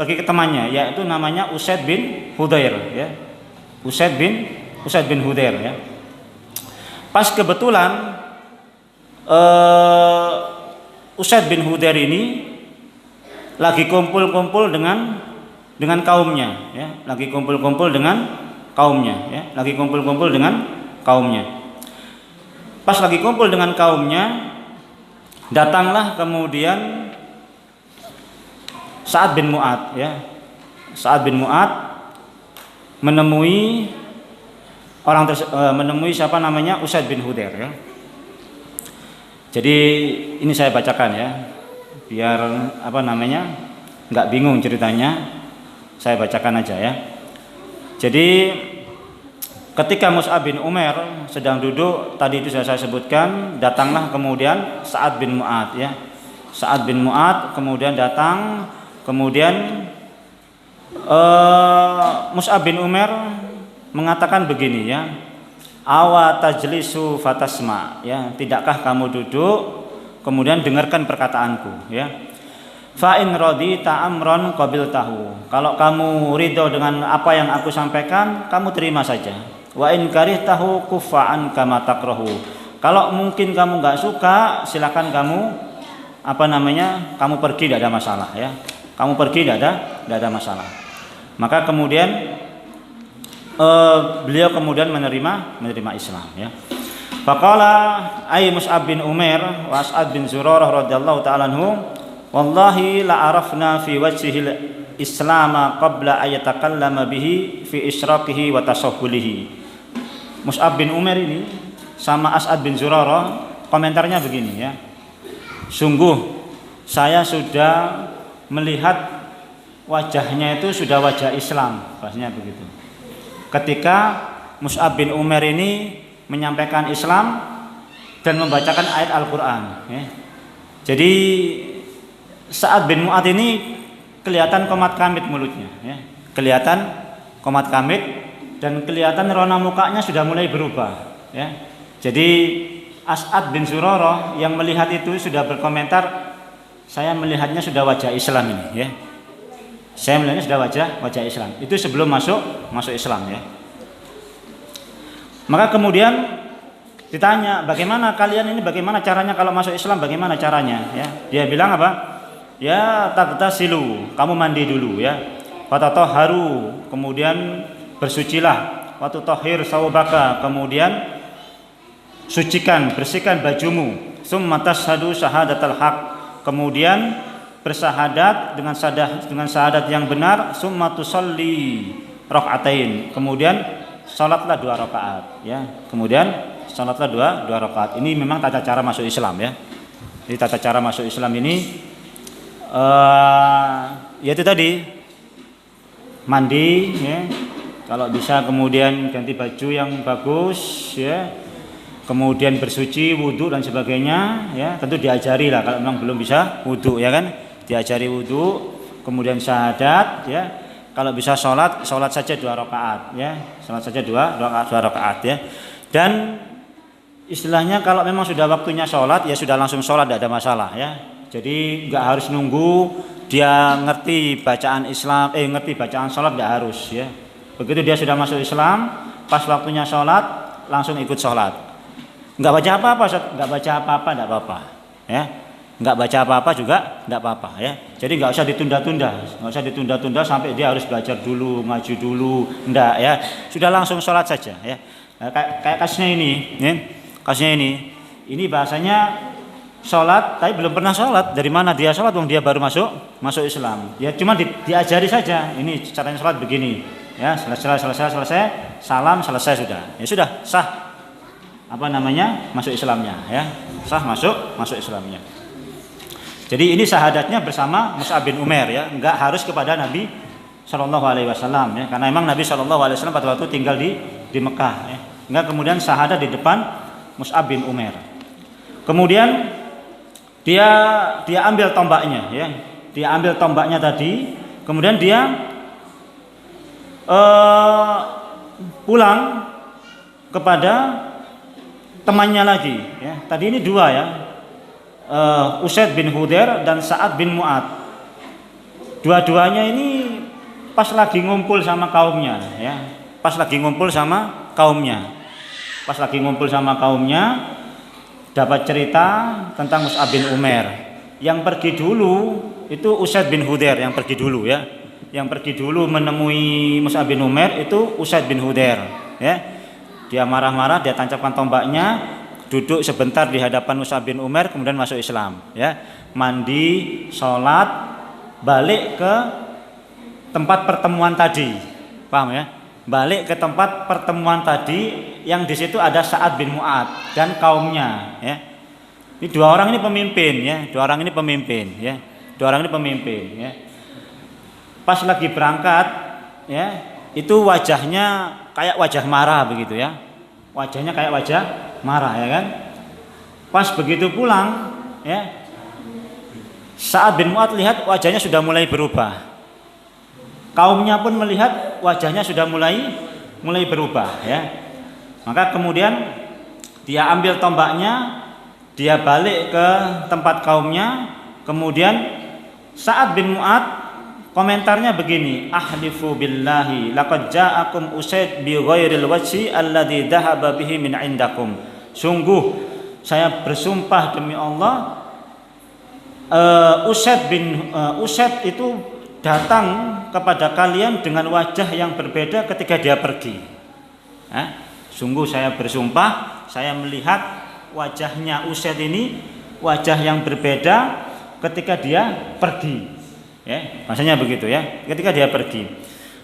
ke temannya, yaitu namanya Usaid bin Hudair ya. Usaid bin Hudair ya. Pas kebetulan Usaid bin Hudair ini lagi kumpul-kumpul dengan kaumnya ya, lagi kumpul-kumpul dengan kaumnya. Pas lagi kumpul dengan kaumnya, datanglah kemudian Sa'ad bin Mu'ad ya. Sa'ad bin Mu'ad menemui siapa namanya Usaid bin Hudair ya. Jadi ini saya bacakan ya, biar nggak bingung ceritanya, saya bacakan aja ya. Jadi ketika Mus'ab bin Umair sedang duduk, tadi itu saya sebutkan, datanglah kemudian Sa'ad bin Mu'ad ya. Sa'ad bin Mu'ad kemudian datang, kemudian Mus'ab bin Umair mengatakan begini ya, awa tajlisu fatasma, ya, tidakkah kamu duduk kemudian dengarkan perkataanku, ya. Fa in radita amran qabiltahu, kalau kamu ridho dengan apa yang aku sampaikan, kamu terima saja. Wa in karihtahu kuffa'an kama takrahu, kalau mungkin kamu nggak suka, silakan kamu kamu pergi, tidak ada masalah, ya. Kamu pergi, tidak ada masalah. Maka kemudian beliau kemudian menerima Islam, ya. Faqala ay Mus'ab bin Umair wa As'ad bin Zurarah radhiyallahu ta'ala anhu, wallahi la arafna fi wajhil Islam qabla ayatakallama bihi fi israqihi wa tasawwulihi. Mus'ab bin Umair ini sama As'ad bin Zurarah komentarnya begini, ya. Sungguh saya sudah melihat wajahnya itu sudah wajah Islam, bahasanya begitu. Ketika Mus'ab bin Umair ini menyampaikan Islam dan membacakan ayat Al-Quran, ya. Jadi Sa'ad bin Mu'adz ini kelihatan komat kamit mulutnya, ya. Kelihatan komat kamit dan kelihatan rona mukanya sudah mulai berubah, ya. Jadi As'ad bin Zurarah yang melihat itu sudah berkomentar, saya melihatnya sudah wajah Islam ini, ya. Saya melihatnya sudah wajah Islam. Itu sebelum masuk Islam, ya. Maka kemudian ditanya, bagaimana kalian ini, bagaimana caranya kalau masuk Islam, bagaimana caranya, ya. Dia bilang apa? Ya tagtasilu, kamu mandi dulu, ya. Fatatahharu, kemudian bersucilah. Watutahhir sawbaka, kemudian sucikan, bersihkan bajumu. Summa tashhadu syahadatal haq, kemudian bersahadat dengan syahadat yang benar. Summa tusalli rakaatain, kemudian salatlah 2 rakaat, ya. Kemudian salatlah 2 rakaat. Ini memang tata cara masuk Islam, ya. Jadi tata cara masuk Islam ini yaitu tadi mandi, ya. Kalau bisa kemudian ganti baju yang bagus, ya. Kemudian bersuci, wudhu dan sebagainya, ya. Tentu diajari lah kalau memang belum bisa wudhu, ya kan. Diajari wudhu, kemudian syahadat, ya. Kalau bisa sholat saja 2 rakaat, ya. Sholat saja 2 rakaat, ya. Dan istilahnya kalau memang sudah waktunya sholat, ya sudah langsung sholat, tidak ada masalah, ya. Jadi nggak harus nunggu dia ngerti bacaan Islam, ngerti bacaan sholat, nggak harus, ya. Begitu dia sudah masuk Islam, pas waktunya sholat langsung ikut sholat. Nggak baca apa-apa, nggak baca apa-apa, nggak apa-apa, ya. Nggak baca apa-apa juga nggak apa-apa, ya. Jadi nggak usah ditunda-tunda sampai dia harus belajar dulu, ngaji dulu, enggak, ya. Sudah langsung sholat saja, ya. Nah, kayak kasusnya ini, ya. Kasusnya ini bahasanya sholat tapi belum pernah sholat. Dari mana dia sholat? Dia baru masuk Islam. Ya cuma diajari saja. Ini caranya sholat begini, ya. Selesai, salam, selesai sudah. Ya sudah sah masuk Islamnya, ya. Sah masuk Islamnya. Jadi ini syahadatnya bersama Mus'ab bin Umair, ya, enggak harus kepada Nabi Shallallahu Alaihi Wasallam, ya, karena memang Nabi Shallallahu Alaihi Wasallam pada waktu tinggal di Mekah, ya. Enggak kemudian syahadat di depan Mus'ab bin Umair. Kemudian dia ambil tombaknya, ya, dia ambil tombaknya tadi, kemudian dia pulang kepada temannya lagi, ya. Tadi ini 2, ya. Usaid bin Hudair dan Sa'ad bin Mu'adz. Dua-duanya ini pas lagi ngumpul sama kaumnya, ya. Pas lagi ngumpul sama kaumnya dapat cerita tentang Mus'ab bin Umair. Yang pergi dulu itu Usaid bin Hudair, yang pergi dulu, ya. Yang pergi dulu menemui Mus'ab bin Umair itu Usaid bin Hudair, ya. Dia marah-marah, dia tancapkan tombaknya, duduk sebentar di hadapan Mus'ab bin Umair, kemudian masuk Islam, ya. Mandi, sholat, balik ke tempat pertemuan tadi, paham, ya? Balik ke tempat pertemuan tadi yang di situ ada Sa'ad bin Mu'adz dan kaumnya, ya. Ini 2 orang ini pemimpin, ya. 2 orang ini pemimpin, ya. Pas lagi berangkat, ya, itu wajahnya kayak wajah marah begitu, ya. Wajahnya kayak wajah marah, ya kan. Pas begitu pulang, ya, Sa'ad bin Mu'adz lihat wajahnya sudah mulai berubah. Kaumnya pun melihat wajahnya sudah mulai mulai berubah ya. Maka kemudian dia ambil tombaknya, dia balik ke tempat kaumnya. Kemudian Sa'ad bin Mu'adz komentarnya begini, ahlifu billahi laqad ja'akum Usaid bi ghairil wajhi alladhi dhahaba bihi min indakum. Sungguh saya bersumpah demi Allah, Usaid itu datang kepada kalian dengan wajah yang berbeda ketika dia pergi. Sungguh saya bersumpah, saya melihat wajahnya Usaid ini wajah yang berbeda ketika dia pergi. Ya, maksudnya begitu ya, ketika dia pergi.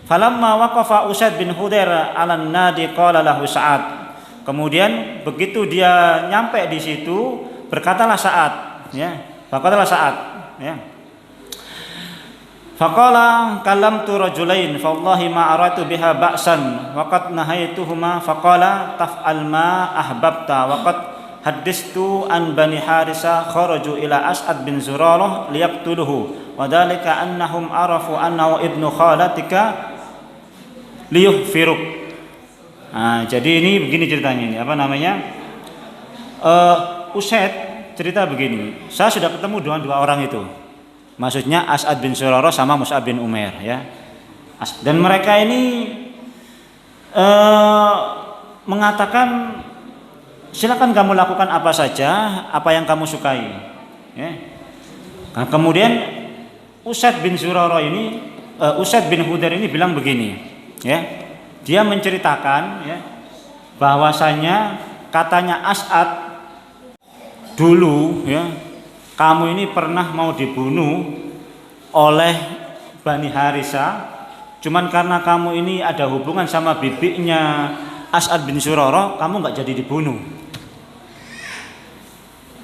Falamma waqafa Usaid bin Hudair 'alan nadi qala lahu Sa'ad. Kemudian begitu dia nyampe di situ, berkatalah Sa'ad, ya. Berkatalah Sa'ad, ya. Faqala kallamtu rajulain fa wallahi ma aratu biha ba'san wa qad nahaituhuma faqala taf'al ma ahbabta wa qad haddistu an bani Harisa kharaju ila As'ad bin Zurarah liyaqtuluhu wa dhalika annahum arafu annahu ibnu khalatika liyuhfiruk. Jadi ini begini ceritanya ini, apa namanya? Usaid cerita begini, saya sudah ketemu dengan dua orang itu. Maksudnya As'ad bin Zurarah sama Mus'ab bin Umair ya. Dan mereka ini mengatakan silakan kamu lakukan apa saja, apa yang kamu sukai. Ya. Nah, kemudian Usaid bin Zurarah ini, Usaid bin Hudair ini bilang begini, ya. Dia menceritakan ya, bahwasanya katanya As'ad dulu ya, kamu ini pernah mau dibunuh oleh Bani Harisa, cuman karena kamu ini ada hubungan sama bibiknya As'ad bin Zurarah, kamu nggak jadi dibunuh.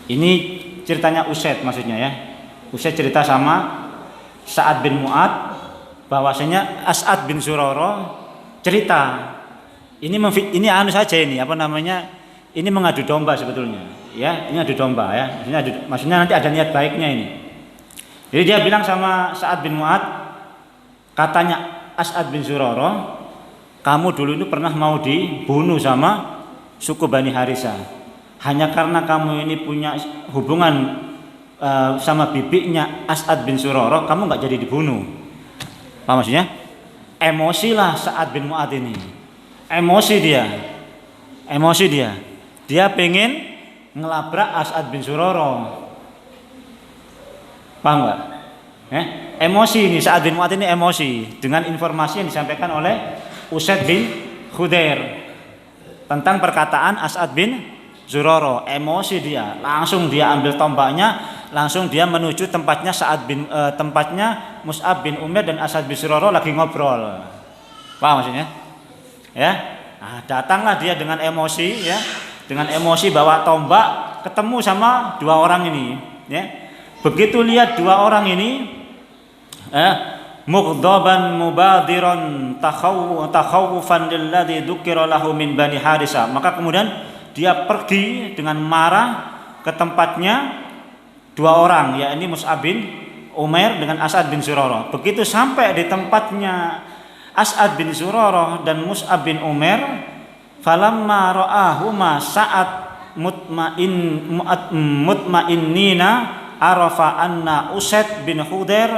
Ini ceritanya Usaid maksudnya ya. Usaid cerita sama Sa'ad bin Mu'adz bahwasanya As'ad bin Zurarah cerita. Ini anu saja ini, apa namanya? Ini mengadu domba sebetulnya. Ya, ini adu domba ya. Maksudnya nanti ada niat baiknya ini. Jadi dia bilang sama Sa'ad bin Mu'adz, katanya As'ad bin Zurarah, kamu dulu itu pernah mau dibunuh sama suku Bani Harisa. Hanya karena kamu ini punya hubungan sama bibiknya As'ad bin Zurarah, kamu nggak jadi dibunuh. Apa maksudnya? Emosilah Sa'ad bin Mu'adz ini. Emosi dia. Dia pengen ngelabrak As'ad bin Zurarah. Paham nggak? Emosi ini, Sa'ad bin Mu'adz ini emosi dengan informasi yang disampaikan oleh Usaid bin Hudair tentang perkataan As'ad bin Zurarah. Emosi dia, langsung dia ambil tombaknya, langsung dia menuju tempatnya tempatnya Mus'ab bin Umair dan As'ad bin Zurarah lagi ngobrol. Paham maksudnya? Ya. Nah, datanglah dia dengan emosi ya. Dengan emosi bawa tombak, ketemu sama dua orang ini ya. Begitu lihat dua orang ini mughdaban mubadiran takhawufan lilladzi dzukira lahu min Bani Harisa, maka kemudian dia pergi dengan marah ke tempatnya dua orang, yakni Mus'ab bin Umair dengan As'ad bin Zurarah. Begitu sampai di tempatnya As'ad bin Zurarah dan Mus'ab bin Umair, falamma ra'ahuma Sa'ad mutmainnina arafa anna Usaid bin Hudair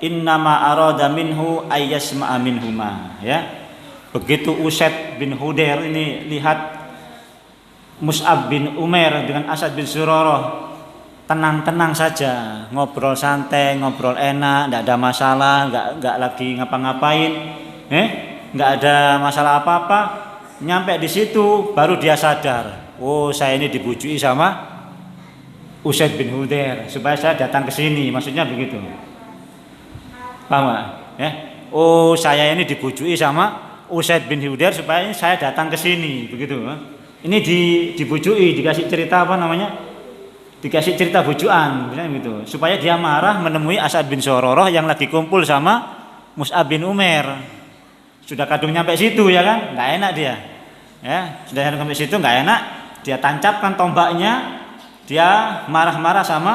innama arada minhu ayyasma'a minhuma ya. Begitu Usaid bin Hudair ini lihat Mus'ab bin Umair dengan As'ad bin Zurarah tenang-tenang saja, ngobrol santai, ngobrol enak, enggak ada masalah, enggak lagi ngapa-ngapain, enggak ada masalah apa-apa. Nyampe di situ baru dia sadar, oh saya ini dibujuki sama Usaid bin Hudair supaya saya datang ke sini, maksudnya begitu. Paham gak? Ya? Oh saya ini dibujuki sama Usaid bin Hudair supaya saya datang ke sini, begitu. Ini dibujuki, dikasih cerita apa namanya? Dikasih cerita bujuan, misalnya gitu, supaya dia marah menemui As'ad bin Zurarah yang lagi kumpul sama Mus'ab bin Umair. Sudah kadung nyampe situ ya kan, nggak enak dia, ya sudah sampai situ nggak enak, dia tancapkan tombaknya, dia marah-marah sama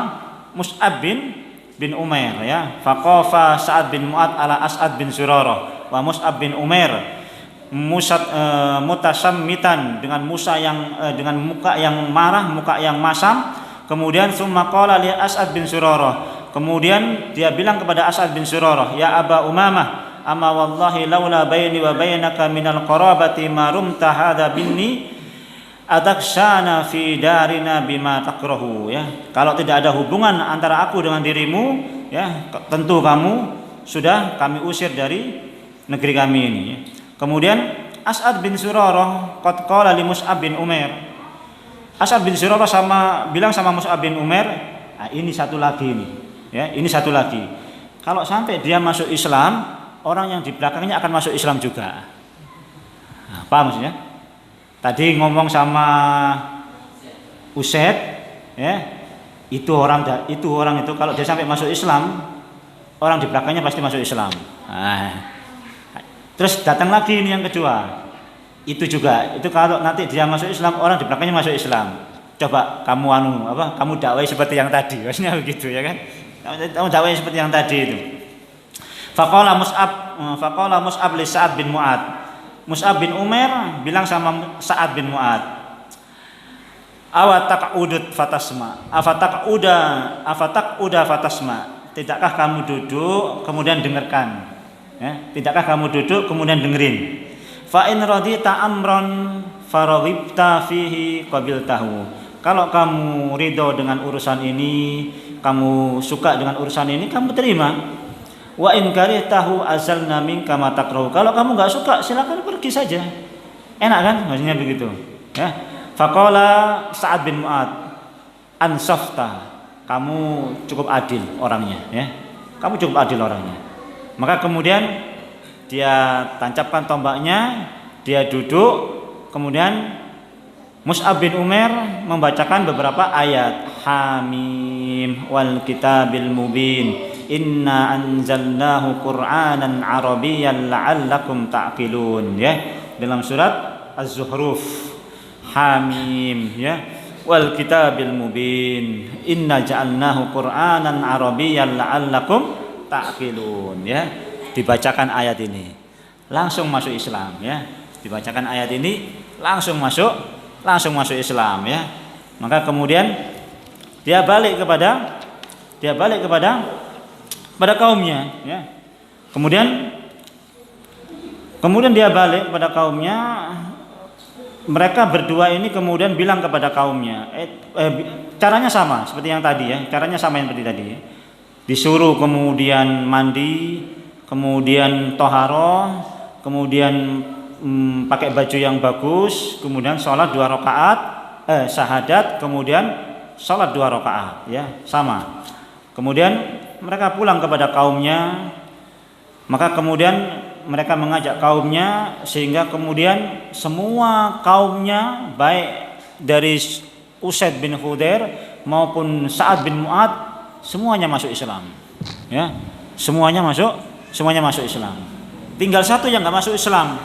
Mus'ab bin Umair ya. Faqafa Sa'ad bin Mu'adz ala As'ad bin Zurarah wa Mus'ab bin Umair mutasammitan, dengan dengan muka yang marah, muka yang masam. Kemudian summa qala li As'ad bin Surarah, kemudian dia bilang kepada As'ad bin Surarah, ya Aba Umamah, amma wallahi laula baini wa bainaka minal qarabati ma rumta hadza binni adakshana fi darina bima takrahu. Ya, kalau tidak ada hubungan antara aku dengan dirimu, ya tentu sudah kami usir dari negeri kami ini. Ya. Kemudian As'ad bin Surarah qad qala li Mus'ab bin Umair. As'ad bin Surarah bilang sama Mus'ab bin Umair, nah, ini satu lagi ini. Ya, ini satu lagi. Kalau sampai dia masuk Islam, orang yang di belakangnya akan masuk Islam juga. Nah, paham maksudnya? Tadi ngomong sama Usaid, ya, itu orang itu kalau dia sampai masuk Islam, orang di belakangnya pasti masuk Islam. Nah, terus datang lagi ini yang kedua, itu juga, itu kalau nanti dia masuk Islam, orang di belakangnya masuk Islam. Coba kamu dakwai seperti yang tadi, maksudnya begitu ya kan? Kamu dakwai seperti yang tadi itu. Faqala Mus'ab li Sa'ad bin Mu'ad. Mus'ab bin Umair bilang sama Sa'ad bin Mu'ad, afataq'uda fatasma, tidakkah kamu duduk kemudian dengarkan, ya, tidakkah kamu duduk kemudian dengerin. Fa in radita amran faraghibta fihi qabiltahu, kalau kamu ridho dengan urusan ini, kamu suka dengan urusan ini, kamu terima. Wa in karihtahu azalna minka ma takrahu, kalau kamu enggak suka silakan pergi saja. Enak kan? Maksudnya begitu. Ya. Faqala Sa'ad bin Mu'ad, ansafta, kamu cukup adil orangnya, ya. Kamu cukup adil orangnya. Maka kemudian dia tancapkan tombaknya, dia duduk, kemudian Mus'ab bin Umair membacakan beberapa ayat. Hamim wal kitabil mubin, inna anzalnahu qur'anan arabiyyan la'allakum ta'qilun, ya, dalam surat Az-Zuhruf. Hamim, ya, wal kitabil mubin, inna ja'alnahu qur'anan arabiyyan la'allakum ta'qilun, ya. Dibacakan ayat ini, langsung masuk Islam, ya. Dibacakan ayat ini langsung masuk Islam, ya. Maka kemudian dia balik kepada kaumnya, ya. Kemudian dia balik kepada kaumnya. Mereka berdua ini kemudian bilang kepada kaumnya, caranya sama seperti yang tadi, ya. Caranya sama yang seperti tadi. Disuruh kemudian mandi, kemudian toharoh, kemudian pakai baju yang bagus, kemudian sholat 2 rakaat, syahadat, kemudian sholat 2 rakaat, ya, sama. Kemudian mereka pulang kepada kaumnya, maka kemudian mereka mengajak kaumnya, sehingga kemudian semua kaumnya, baik dari Usaid bin Khudair maupun Sa'ad bin Mu'ad, semuanya masuk Islam, ya. Semuanya masuk Islam. Tinggal satu yang nggak masuk Islam,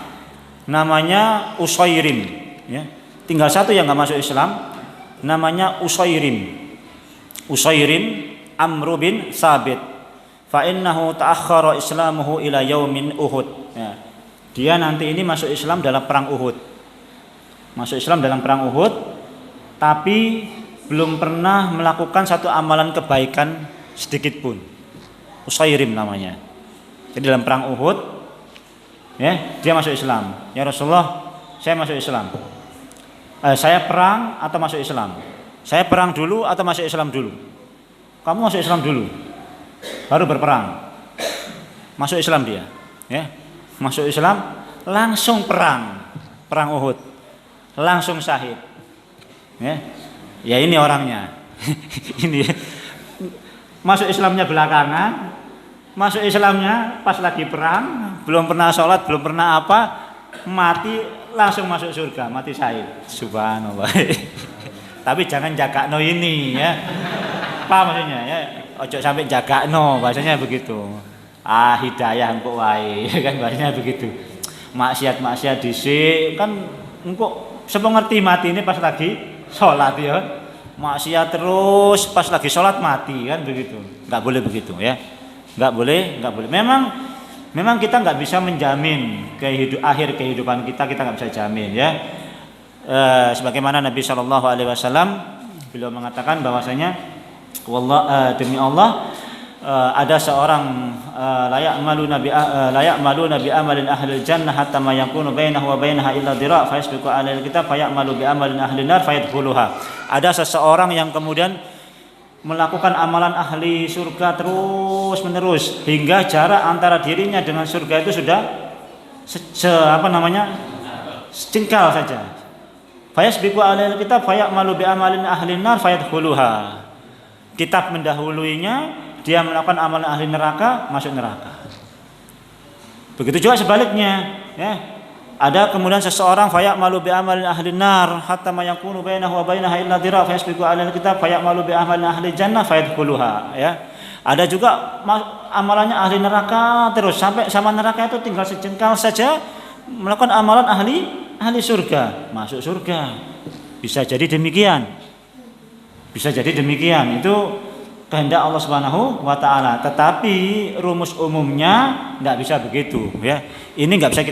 namanya Usairim, ya. Tinggal satu yang nggak masuk Islam, namanya Usairim Amr bin Sabit. Fa innahu ta'akhkhara islamuhu ila yaumin Uhud. Ya. Dia nanti ini masuk Islam dalam perang Uhud. Tapi belum pernah melakukan satu amalan kebaikan sedikit pun. Usairim namanya. Jadi dalam perang Uhud, ya, dia masuk Islam. Ya Rasulullah, saya masuk Islam. Saya perang atau masuk Islam? Saya perang dulu atau masuk Islam dulu? Kamu masuk Islam dulu, baru berperang. Masuk Islam dia, ya. Masuk Islam, langsung perang Uhud, langsung syahid. Ya, ya ini orangnya. Ini masuk Islamnya belakangan, masuk Islamnya pas lagi perang, belum pernah sholat, belum pernah apa, mati langsung masuk surga, mati syahid. Subhanallah. Tapi jangan jagakno ini, ya. Apa maksudnya, ya? Ojo sampai jagakno, bahasanya begitu. Hidayah engko wae, kan bahasanya begitu. Maksiat dhisik kan engko sepo ngerti mati ini pas lagi sholat, ya. Maksiat terus pas lagi sholat mati, kan begitu. Enggak boleh begitu, ya. Enggak boleh. Memang Memang kita nggak bisa menjamin akhir kehidupan kita nggak bisa jamin ya. Sebagaimana Nabi Shallallahu Alaihi Wasallam beliau mengatakan bahwasanya demi Allah ada seorang layak malu nabi amalin ahlil jannah hatta ma yakunu bainahu wa bainaha illa dira' fa yasbiqu alal kitab fa ya'malu bi amalin ahlin nar fa yadkhuluha. Ada seseorang yang kemudian melakukan amalan ahli surga terus menerus hingga jarak antara dirinya dengan surga itu sudah sejengkal saja. Fa yasbiqu alal kitab fa ya'malu bi amalin ahlin nar fa yadkhuluha. Kitab mendahuluinya, dia melakukan amalan ahli neraka, masuk neraka. Begitu juga sebaliknya, ya. Ada kemudian seseorang fayamalu bi amalin ahli nar hatta ma yakunu bainahu wa bainaha illa dira' fa yasbiqu alal kitab fayamalu bi amalin ahli jannah fayadkhuluha, ya. Ada juga amalannya ahli neraka terus sampai sama neraka itu tinggal sejengkal saja, melakukan amalan ahli surga, masuk surga. Bisa jadi demikian. Bisa jadi demikian. Itu kehendak Allah Subhanahu wa taala, tetapi rumus umumnya enggak bisa begitu ya. Ini enggak bisa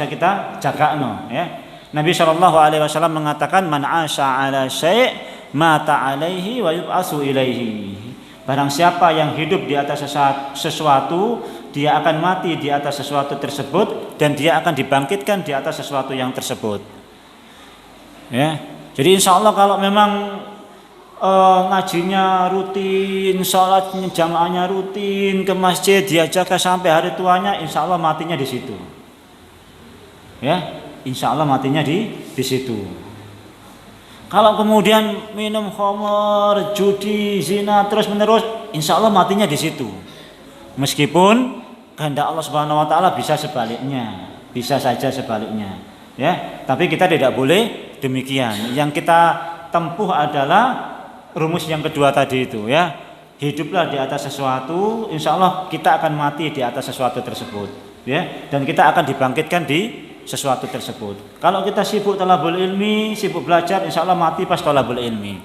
kita jaga ya. Nabi Shallallahu alaihi wasallam mengatakan man 'asha 'ala syai' mata 'alaihi wa yub'atsu ilaihi. Barang siapa yang hidup di atas sesuatu, dia akan mati di atas sesuatu tersebut dan dia akan dibangkitkan di atas sesuatu yang tersebut. Ya. Jadi insyaallah kalau memang ngajinya rutin, sholatnya jamaahnya rutin, ke masjid dia jaga sampai hari tuanya, insya Allah matinya di situ. Ya, insya Allah matinya di situ. Kalau kemudian minum khamr, judi, zina terus menerus, insya Allah matinya di situ. Meskipun kehendak Allah Subhanahu Wa Taala bisa sebaliknya, bisa saja sebaliknya. Ya, tapi kita tidak boleh demikian. Yang kita tempuh adalah rumus yang kedua tadi itu ya, hiduplah di atas sesuatu, insya Allah kita akan mati di atas sesuatu tersebut ya, dan kita akan dibangkitkan di sesuatu tersebut. Kalau kita sibuk talabul ilmi, sibuk belajar, insya Allah mati pas talabul ilmi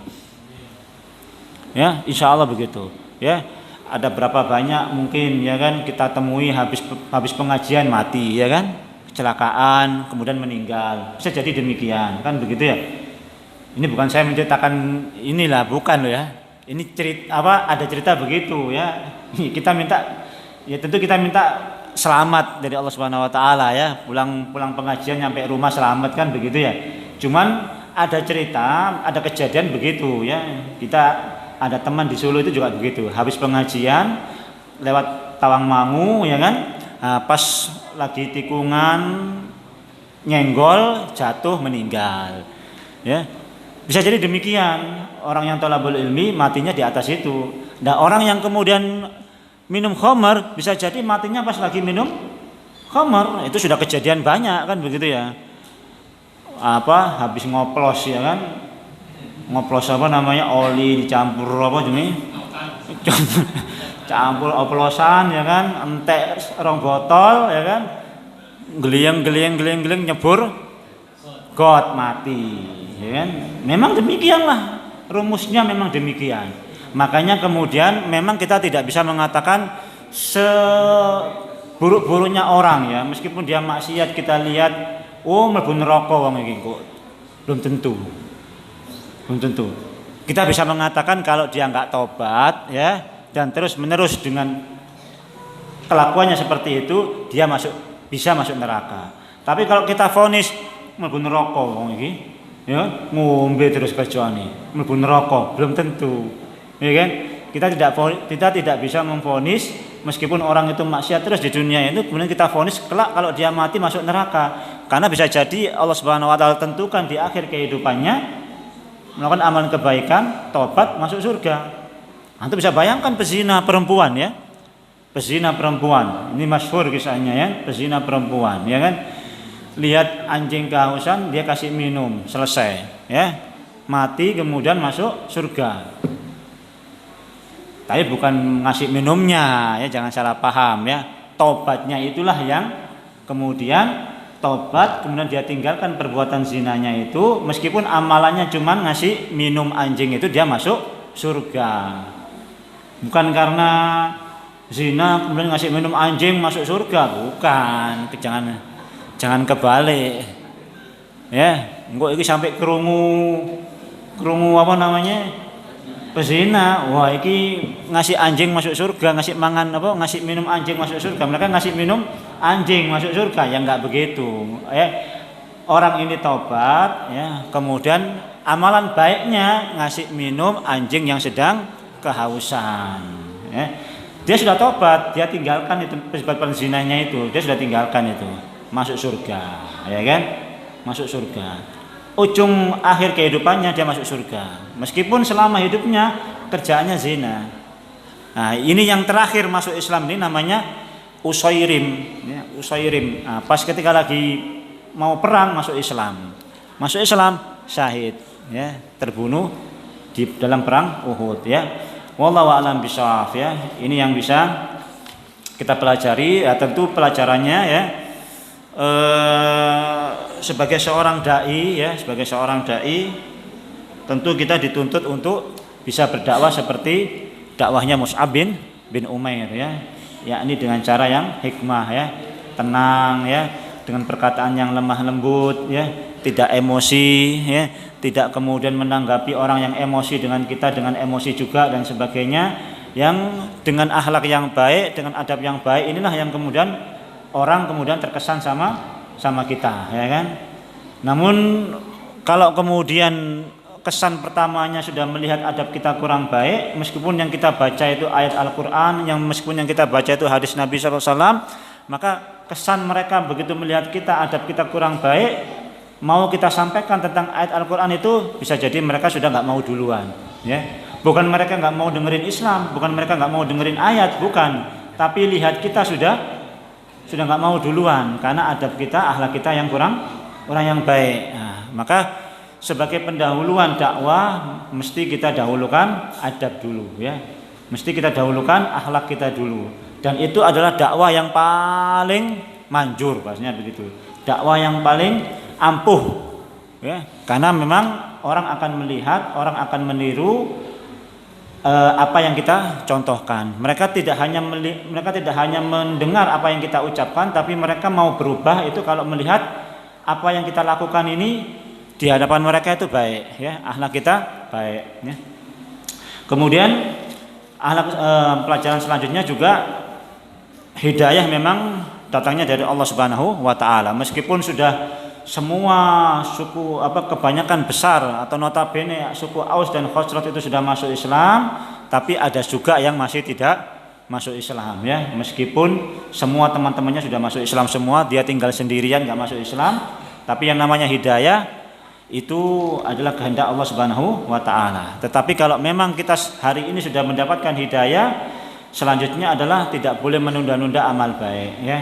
ya, insya Allah begitu ya. Ada berapa banyak mungkin ya kan kita temui habis pengajian mati ya kan, kecelakaan kemudian meninggal, bisa jadi demikian kan begitu ya. Ini bukan saya menceritakan inilah, bukan loh ya. Ini ada cerita begitu ya. Kita minta, ya tentu kita minta selamat dari Allah Subhanahu Wa Taala ya. Pulang pengajian nyampe rumah selamat kan begitu ya. Cuman ada cerita, ada kejadian begitu ya. Kita ada teman di Solo itu juga begitu. Habis pengajian lewat Tawangmangu ya kan. Nah, pas lagi tikungan nyenggol jatuh meninggal. Ya. Bisa jadi demikian, orang yang thalabul ilmi matinya di atas itu. Nah, orang yang kemudian minum khamar bisa jadi matinya pas lagi minum khamar. Itu sudah kejadian banyak kan begitu ya. Habis ngoplos ya kan. Ngoplos oli dicampur campur oplosan ya kan, entek rong botol ya kan. Geleng nyebur got mati. Ya kan? Memang demikianlah rumusnya, memang demikian. Makanya kemudian memang kita tidak bisa mengatakan seburuk-buruknya orang ya, meskipun dia maksiat kita lihat mlebu neraka wong iki kok. Belum tentu. Kita bisa mengatakan kalau dia enggak tobat ya dan terus menerus dengan kelakuannya seperti itu, dia bisa masuk neraka. Tapi kalau kita vonis mlebu neraka wong iki ya, ngombe terus kerjane mlebu neraka, belum tentu ya kan. Kita tidak bisa memvonis meskipun orang itu maksiat terus di dunia itu, kemudian kita vonis kelak kalau dia mati masuk neraka, karena bisa jadi Allah Subhanahu Wa Taala tentukan di akhir kehidupannya melakukan amalan kebaikan, tobat, masuk surga. Antum bisa bayangkan pezina perempuan ya, pezina perempuan ini masyhur kisahnya ya, pezina perempuan ya kan. Lihat anjing kehausan, dia kasih minum, selesai ya, mati kemudian masuk surga. Tapi bukan ngasih minumnya ya, jangan salah paham ya. Tobatnya itulah yang kemudian tobat, kemudian dia tinggalkan perbuatan zinanya itu, meskipun amalannya cuma ngasih minum anjing itu, dia masuk surga. Bukan karena zina kemudian ngasih minum anjing masuk surga, bukan. Jangan kebalik. Ya, engko iki sampai krungu apa namanya? Pezina. Wah, iki ngasih anjing masuk surga, ngasih minum anjing masuk surga. Mereka ngasih minum anjing masuk surga, ya enggak begitu. Ya. Orang ini taubat, ya. Kemudian amalan baiknya ngasih minum anjing yang sedang kehausan. Ya. Dia sudah tobat, dia tinggalkan itu perbuatan zinanya itu, dia sudah tinggalkan itu, masuk surga, ya kan? Masuk surga. Ujung akhir kehidupannya dia masuk surga, meskipun selama hidupnya kerjaannya zina. Nah, ini yang terakhir masuk Islam ini namanya Usairim, ya, Usairim. Nah, pas ketika lagi mau perang masuk Islam, syahid, ya, terbunuh di dalam perang Uhud, ya. Wallahu a'lam bishawab, ya. Ini yang bisa kita pelajari. Ya, tentu pelajarannya, ya, sebagai seorang dai, ya, tentu kita dituntut untuk bisa berdakwah seperti dakwahnya Mus'ab bin Umair, ya, yakni dengan cara yang hikmah, ya, tenang, ya, dengan perkataan yang lemah lembut, ya, tidak emosi, ya, tidak kemudian menanggapi orang yang emosi dengan kita dengan emosi juga dan sebagainya, yang dengan akhlak yang baik, dengan adab yang baik, inilah yang kemudian orang kemudian terkesan sama kita, ya kan. Namun kalau kemudian kesan pertamanya sudah melihat adab kita kurang baik, meskipun yang kita baca itu ayat Al-Qur'an, meskipun yang kita baca itu hadis Nabi SAW, maka kesan mereka begitu melihat kita adab kita kurang baik, mau kita sampaikan tentang ayat Al-Quran itu bisa jadi mereka sudah nggak mau duluan, ya. Bukan mereka nggak mau dengerin Islam, bukan mereka nggak mau dengerin ayat, bukan. Tapi lihat kita sudah nggak mau duluan karena adab kita, akhlak kita yang kurang yang baik. Nah, maka sebagai pendahuluan dakwah mesti kita dahulukan adab dulu, ya. Mesti kita dahulukan akhlak kita dulu. Dan itu adalah dakwah yang paling manjur, bahasanya begitu. Dakwah yang paling ampuh, ya, karena memang orang akan melihat, orang akan meniru apa yang kita contohkan. Mereka tidak hanya mendengar apa yang kita ucapkan, tapi mereka mau berubah itu kalau melihat apa yang kita lakukan ini di hadapan mereka itu baik, ya, akhlak kita baik, ya. Kemudian pelajaran selanjutnya juga hidayah memang datangnya dari Allah Subhanahu wa taala. Meskipun sudah semua suku kebanyakan besar atau notabene suku Aus dan Khazraj itu sudah masuk Islam, tapi ada juga yang masih tidak masuk Islam, ya. Meskipun semua teman-temannya sudah masuk Islam semua, dia tinggal sendirian nggak masuk Islam, tapi yang namanya hidayah itu adalah kehendak Allah Subhanahu wa taala. Tetapi kalau memang kita hari ini sudah mendapatkan hidayah, selanjutnya adalah tidak boleh menunda-nunda amal baik, ya.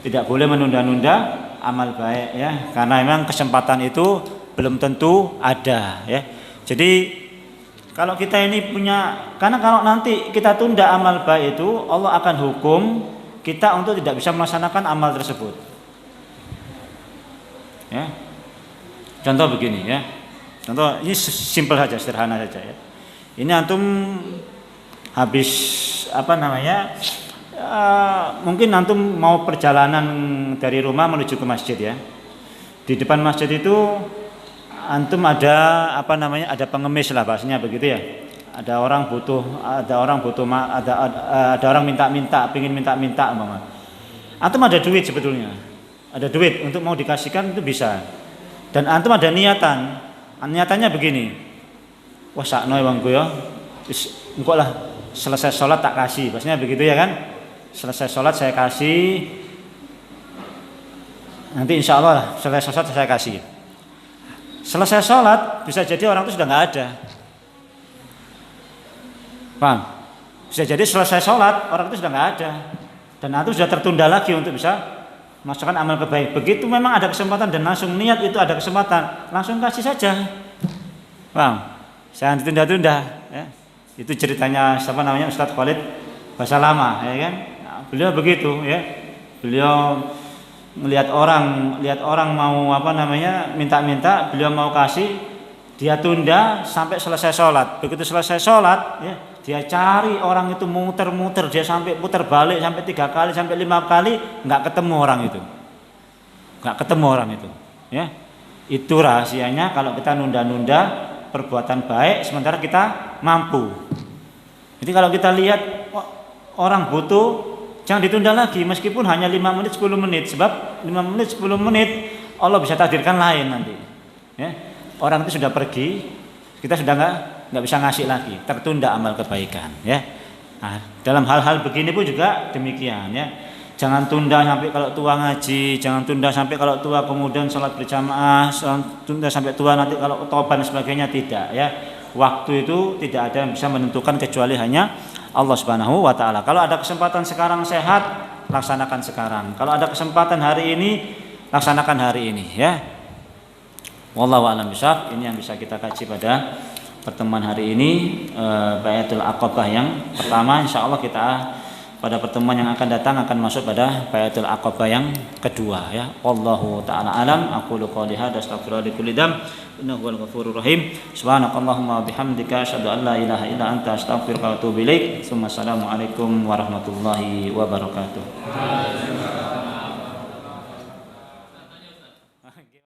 Tidak boleh menunda-nunda amal baik, ya, karena memang kesempatan itu belum tentu ada, ya. Jadi kalau kita ini karena kalau nanti kita tunda amal baik itu, Allah akan hukum kita untuk tidak bisa melaksanakan amal tersebut, ya. Contoh begini, ya. Contoh ini simpel saja, sederhana saja, ya. Ini antum habis mungkin antum mau perjalanan dari rumah menuju ke masjid, ya. Di depan masjid itu antum ada ada pengemis lah, bahasanya begitu, ya. Ada orang minta-minta, pengin minta-minta, umpama. Antum ada duit sebetulnya. Ada duit untuk mau dikasihkan itu bisa. Dan antum ada niatan. Niatannya begini. Wah, sakno wong ku ya. Wis engko lah selesai sholat tak kasih, bahasanya begitu, ya kan. Selesai sholat saya kasih, nanti insya Allah selesai sholat saya kasih. Selesai sholat bisa jadi orang itu sudah nggak ada, paham? Bisa jadi selesai sholat orang itu sudah nggak ada, dan itu sudah tertunda lagi untuk bisa masukkan amal kebaikan. Begitu memang ada kesempatan dan langsung niat itu ada kesempatan, langsung kasih saja, paham? Jangan ditunda-tunda, ya. Itu ceritanya Ustadz Khalid Bahasa Lama, ya kan. Beliau begitu, ya. Beliau melihat orang mau minta-minta, beliau mau kasih, dia tunda sampai selesai sholat. Begitu selesai sholat, ya, dia cari orang itu muter-muter, dia sampai putar balik sampai 3 kali sampai 5 kali nggak ketemu orang itu. Nggak ketemu orang itu, ya. Itu rahasianya kalau kita nunda-nunda perbuatan baik sementara kita mampu. Jadi kalau kita lihat orang butuh, jangan ditunda lagi meskipun hanya 5 menit 10 menit, sebab 5 menit 10 menit Allah bisa takdirkan lain nanti. Ya. Orang itu sudah pergi, kita sudah nggak bisa ngasih lagi, tertunda amal kebaikan. Ya. Nah, dalam hal-hal begini pun juga demikian. Ya. Jangan tunda sampai kalau tua ngaji, jangan tunda sampai kalau tua kemudian sholat berjamaah, tunda sampai tua nanti kalau tobat dan sebagainya, tidak. Ya. Waktu itu tidak ada yang bisa menentukan kecuali hanya Allah Subhanahu wa taala. Kalau ada kesempatan sekarang sehat, laksanakan sekarang. Kalau ada kesempatan hari ini, laksanakan hari ini, ya. Wallahu a'lam bishawab. Ini yang bisa kita kaji pada pertemuan hari ini, Bai'atul Aqabah yang pertama. Insyaallah kita pada pertemuan yang akan datang akan masuk pada Bai'atul Aqabah yang kedua, ya. Wallahu taala alam. Aqulu qouli hadza astaghfirullaha li kulli dzam. Innahu huwal ghafurur rahim. Subhanakallahumma wa bihamdika asyhadu an la ilaha illa anta astaghfiruka wa atubu ilaik. Assalamualaikum warahmatullahi wabarakatuh.